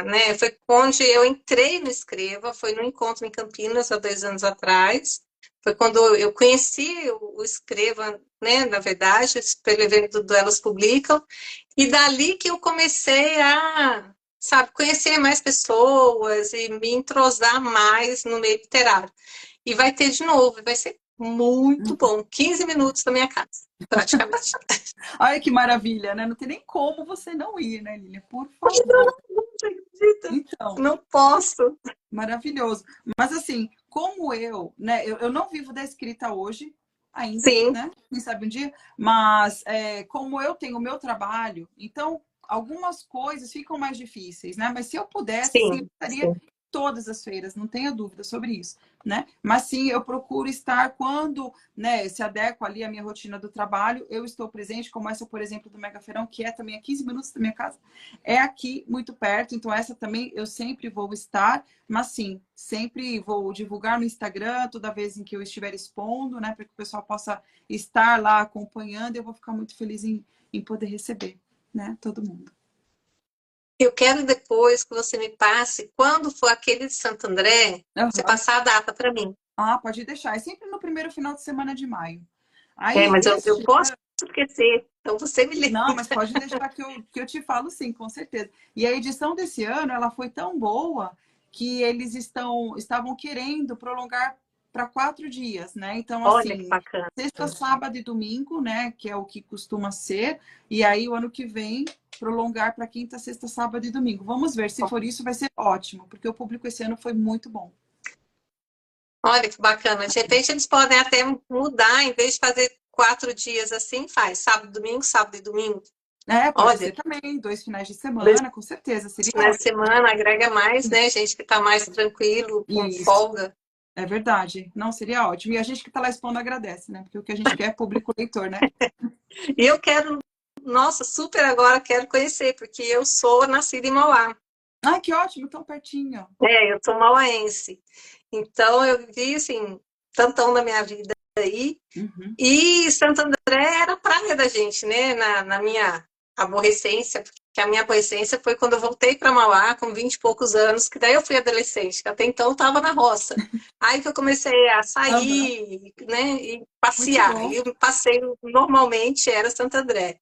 né, foi onde eu entrei no Escreva, foi no encontro em Campinas, há 2 anos atrás. Foi quando eu conheci o Escreva, né, na verdade, pelo evento do Elas Publicam, e dali que eu comecei a, sabe, conhecer mais pessoas e me entrosar mais no meio literário. E vai ter de novo, vai ser muito bom, 15 minutos da minha casa, praticamente. Olha que maravilha, né? Não tem nem como você não ir, né, Lília? Por Mas eu favor. não acredito, Então, não posso. maravilhoso. Mas assim, como eu, né? Eu não vivo da escrita hoje, ainda, Sim, né? Quem sabe um dia, mas como eu tenho o meu trabalho, então algumas coisas ficam mais difíceis, né? Mas se eu pudesse, sim, eu sim, estaria sim. em todas as feiras, não tenha dúvida sobre isso, né? Mas sim, eu procuro estar quando, né, se adequa ali à minha rotina do trabalho, eu estou presente, como essa, por exemplo, do Mega Feirão, que é também a 15 minutos da minha casa, é aqui muito perto, então essa também eu sempre vou estar. Mas sim, sempre vou divulgar no Instagram toda vez em que eu estiver expondo, né? Para que o pessoal possa estar lá acompanhando e eu vou ficar muito feliz em poder receber, né? Todo mundo. Eu quero depois que você me passe, quando for aquele de Santo André, você Uhum. passar a data para mim. Ah, pode deixar. É sempre no primeiro final de semana de maio. É, Aí, mas eu este. posso esquecer, então você me lembra. Não, mas pode deixar que eu te falo sim, com certeza. E a edição desse ano, ela foi tão boa que eles estavam querendo prolongar para 4 dias, né? Então, Olha que assim, bacana. sexta, sábado e domingo, né? Que é o que costuma ser. E aí, o ano que vem, prolongar para quinta, sexta, sábado e domingo. Vamos ver, se for isso, vai ser ótimo, porque o público esse ano foi muito bom. Olha que bacana. De repente eles podem até mudar, em vez de fazer 4 dias assim, faz sábado e domingo. Pode Olha, ser também, 2 finais de 2 semana, com certeza, seria finais de ótimo. semana agrega mais, né? Gente que está mais tranquilo, com Isso. folga. É verdade. Não, seria ótimo. E a gente que está lá expondo agradece, né? Porque o que a gente quer é público leitor, né? E eu quero, nossa, super agora quero conhecer, porque eu sou nascida em Mauá. Ai, que ótimo, tão pertinho. Eu sou mauaense. Então eu vivi assim, tantão da minha vida aí. Uhum. E Santo André era a praia da gente, né? Na minha aborrecência, porque a minha aborrecência foi quando eu voltei para Mauá com 20 e poucos anos, que daí eu fui adolescente, que até então eu estava na roça. Aí que eu comecei a Uhum. sair, né? E Muito passear. bom. E o passeio normalmente era Santo André.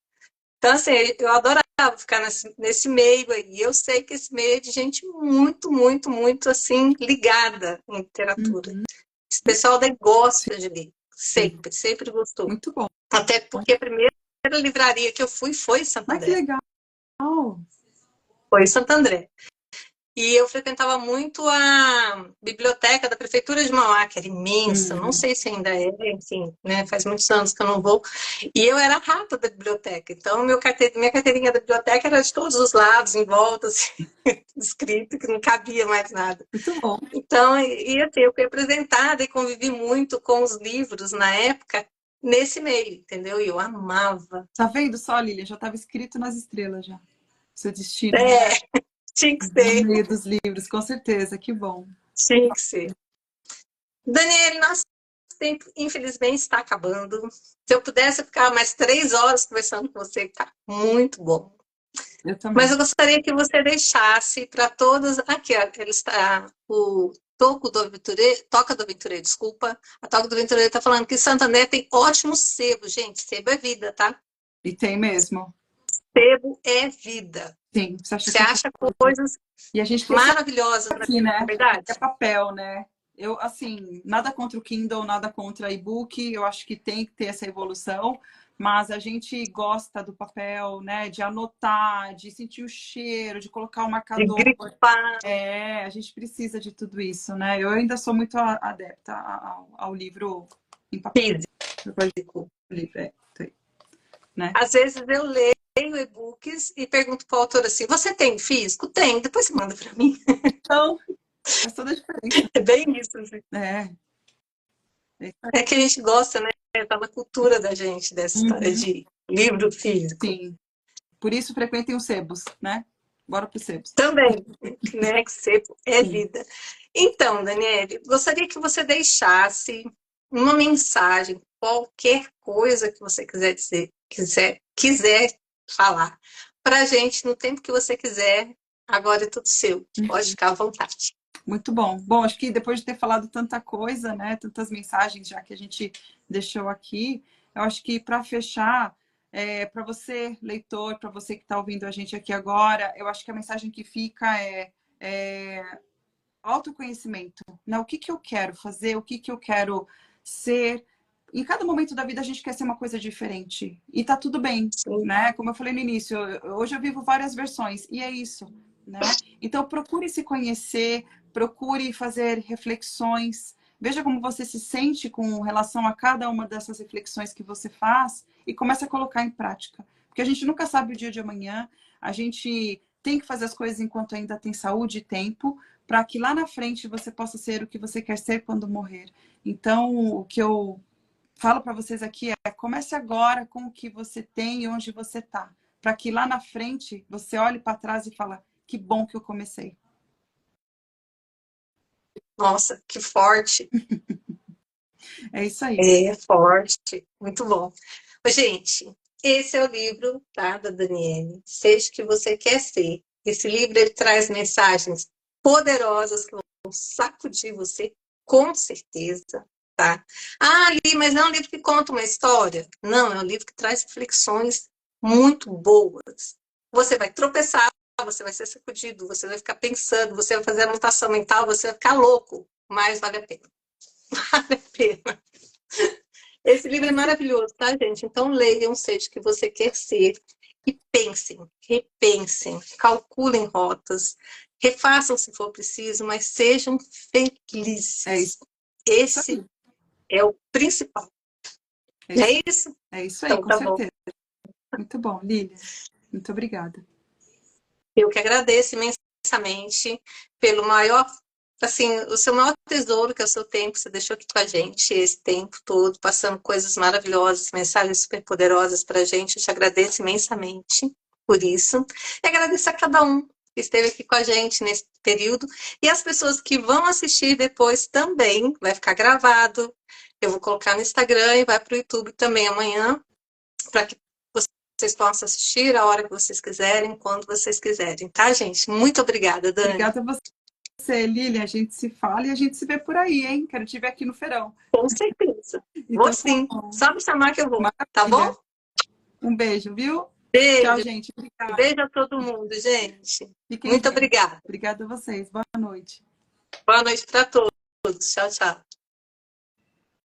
Então, assim, eu adorava ficar nesse meio aí. Eu sei que esse meio é de gente muito, muito, muito, assim, ligada em literatura. Uhum. Esse pessoal daí gosta Sim, de ler. Sempre, sempre gostou. muito bom. Até porque a primeira livraria que eu fui foi em Santo Ai, que André. legal. Foi em Santo André. E eu frequentava muito a biblioteca da Prefeitura de Mauá, que era imensa, não Uhum. sei se ainda é, enfim, né, faz muitos anos que eu não vou. E eu era a rata da biblioteca, então minha carteirinha da biblioteca era de todos os lados, em volta, assim, escrito, que não cabia mais nada. Muito bom. Então, assim, eu fui apresentada e convivi muito com os livros na época, nesse meio, entendeu? E eu amava. Tá vendo só, Lilian? Já estava escrito nas estrelas já. Seu destino, né? É, tinha que No ser, meio dos livros, com certeza. Que bom. tinha que ser. Daniele, nós tempo, infelizmente, está acabando. Se eu pudesse, eu ficava mais 3 horas conversando com você, que tá muito bom. Eu também. Mas eu gostaria que você deixasse para todas. Aqui, ó, ele está. O Toca do Aventureiro, desculpa. A Toca do Aventureiro está falando que Santander tem ótimo sebo, gente. Sebo é vida, tá? E tem mesmo. Sebo é vida. Sim, você acha Você que acha coisas e a gente maravilhosas, aqui, na né? verdade? É papel, né? Eu, assim, nada contra o Kindle, nada contra e-book, eu acho que tem que ter essa evolução, mas a gente gosta do papel, né? De anotar, de sentir o cheiro, de colocar o De marcador. grifar. É, a gente precisa de tudo isso, né? Eu ainda sou muito adepta ao livro em papel. Físico. Livro, né? Às vezes eu leio e-books e pergunto para o autor assim: você tem físico? Tem, depois você manda para mim. Então, faz toda a diferença. É bem isso. Assim. É. É que a gente gosta, né? Tá na cultura da gente, dessa história de livro físico. Sim. Por isso frequentem os sebos, né? Bora para os sebos. Também, né? Que sebo é vida. Então, Daniele, gostaria que você deixasse uma mensagem, qualquer coisa que você quiser dizer, quiser falar, para a gente no tempo que você quiser. Agora é tudo seu. Pode ficar à vontade. Muito bom. Bom, acho que depois de ter falado tanta coisa, né, tantas mensagens já que a gente deixou aqui, eu acho que para fechar, para você, leitor, para você que está ouvindo a gente aqui agora, eu acho que a mensagem que fica é autoconhecimento, né? O que que eu quero fazer, o que que eu quero ser. Em cada momento da vida a gente quer ser uma coisa diferente e tá tudo bem, Sim. né? Como eu falei no início, hoje eu vivo várias versões e é isso, né? Então procure se conhecer, procure fazer reflexões, veja como você se sente com relação a cada uma dessas reflexões que você faz e comece a colocar em prática, porque a gente nunca sabe o dia de amanhã, a gente tem que fazer as coisas enquanto ainda tem saúde e tempo, para que lá na frente você possa ser o que você quer ser quando morrer. Então, o que eu falo para vocês aqui é: comece agora com o que você tem e onde você está, para que lá na frente você olhe para trás e fale: que bom que eu comecei. Nossa, que forte. É isso aí. É forte. Muito bom. Gente, esse é o livro, tá, da Daniele. Seja o que você quer ser. Esse livro ele traz mensagens poderosas que vão sacudir você, com certeza, tá? Ah, li, mas não é um livro que conta uma história. Não, é um livro que traz reflexões muito boas. Você vai tropeçar, você vai ser sacudido, você vai ficar pensando, você vai fazer anotação mental, você vai ficar louco, mas vale a pena. Vale a pena. Esse livro é maravilhoso, tá, gente? Então leiam, seja o que você quer ser e pensem, repensem, calculem rotas, refaçam se for preciso, mas sejam felizes. É isso. Esse é o principal. É isso? É isso aí, então, com tá certeza. Bom. Muito bom, Lília. Muito obrigada. Eu que agradeço imensamente pelo maior, assim, o seu maior tesouro, que é o seu tempo, que você deixou aqui com a gente esse tempo todo, passando coisas maravilhosas, mensagens super poderosas para a gente. Eu te agradeço imensamente por isso. E agradeço a cada um que esteve aqui com a gente nesse período. E as pessoas que vão assistir depois também, vai ficar gravado. Eu vou colocar no Instagram e vai para o YouTube também amanhã, para que vocês possam assistir a hora que vocês quiserem, quando vocês quiserem, tá, gente? Muito obrigada, Dani. Obrigada a você, Lília. A gente se fala e a gente se vê por aí, hein? Quero te ver aqui no feirão. Com certeza. Então, Vou sim. Só me chamar que eu vou, maravilha. tá bom? Um beijo, viu? Beijo. Tchau, gente. Obrigada. Beijo a todo mundo, gente. Fiquem Muito bem. obrigada. Obrigada a vocês. Boa noite. Boa noite para todos. Tchau, tchau.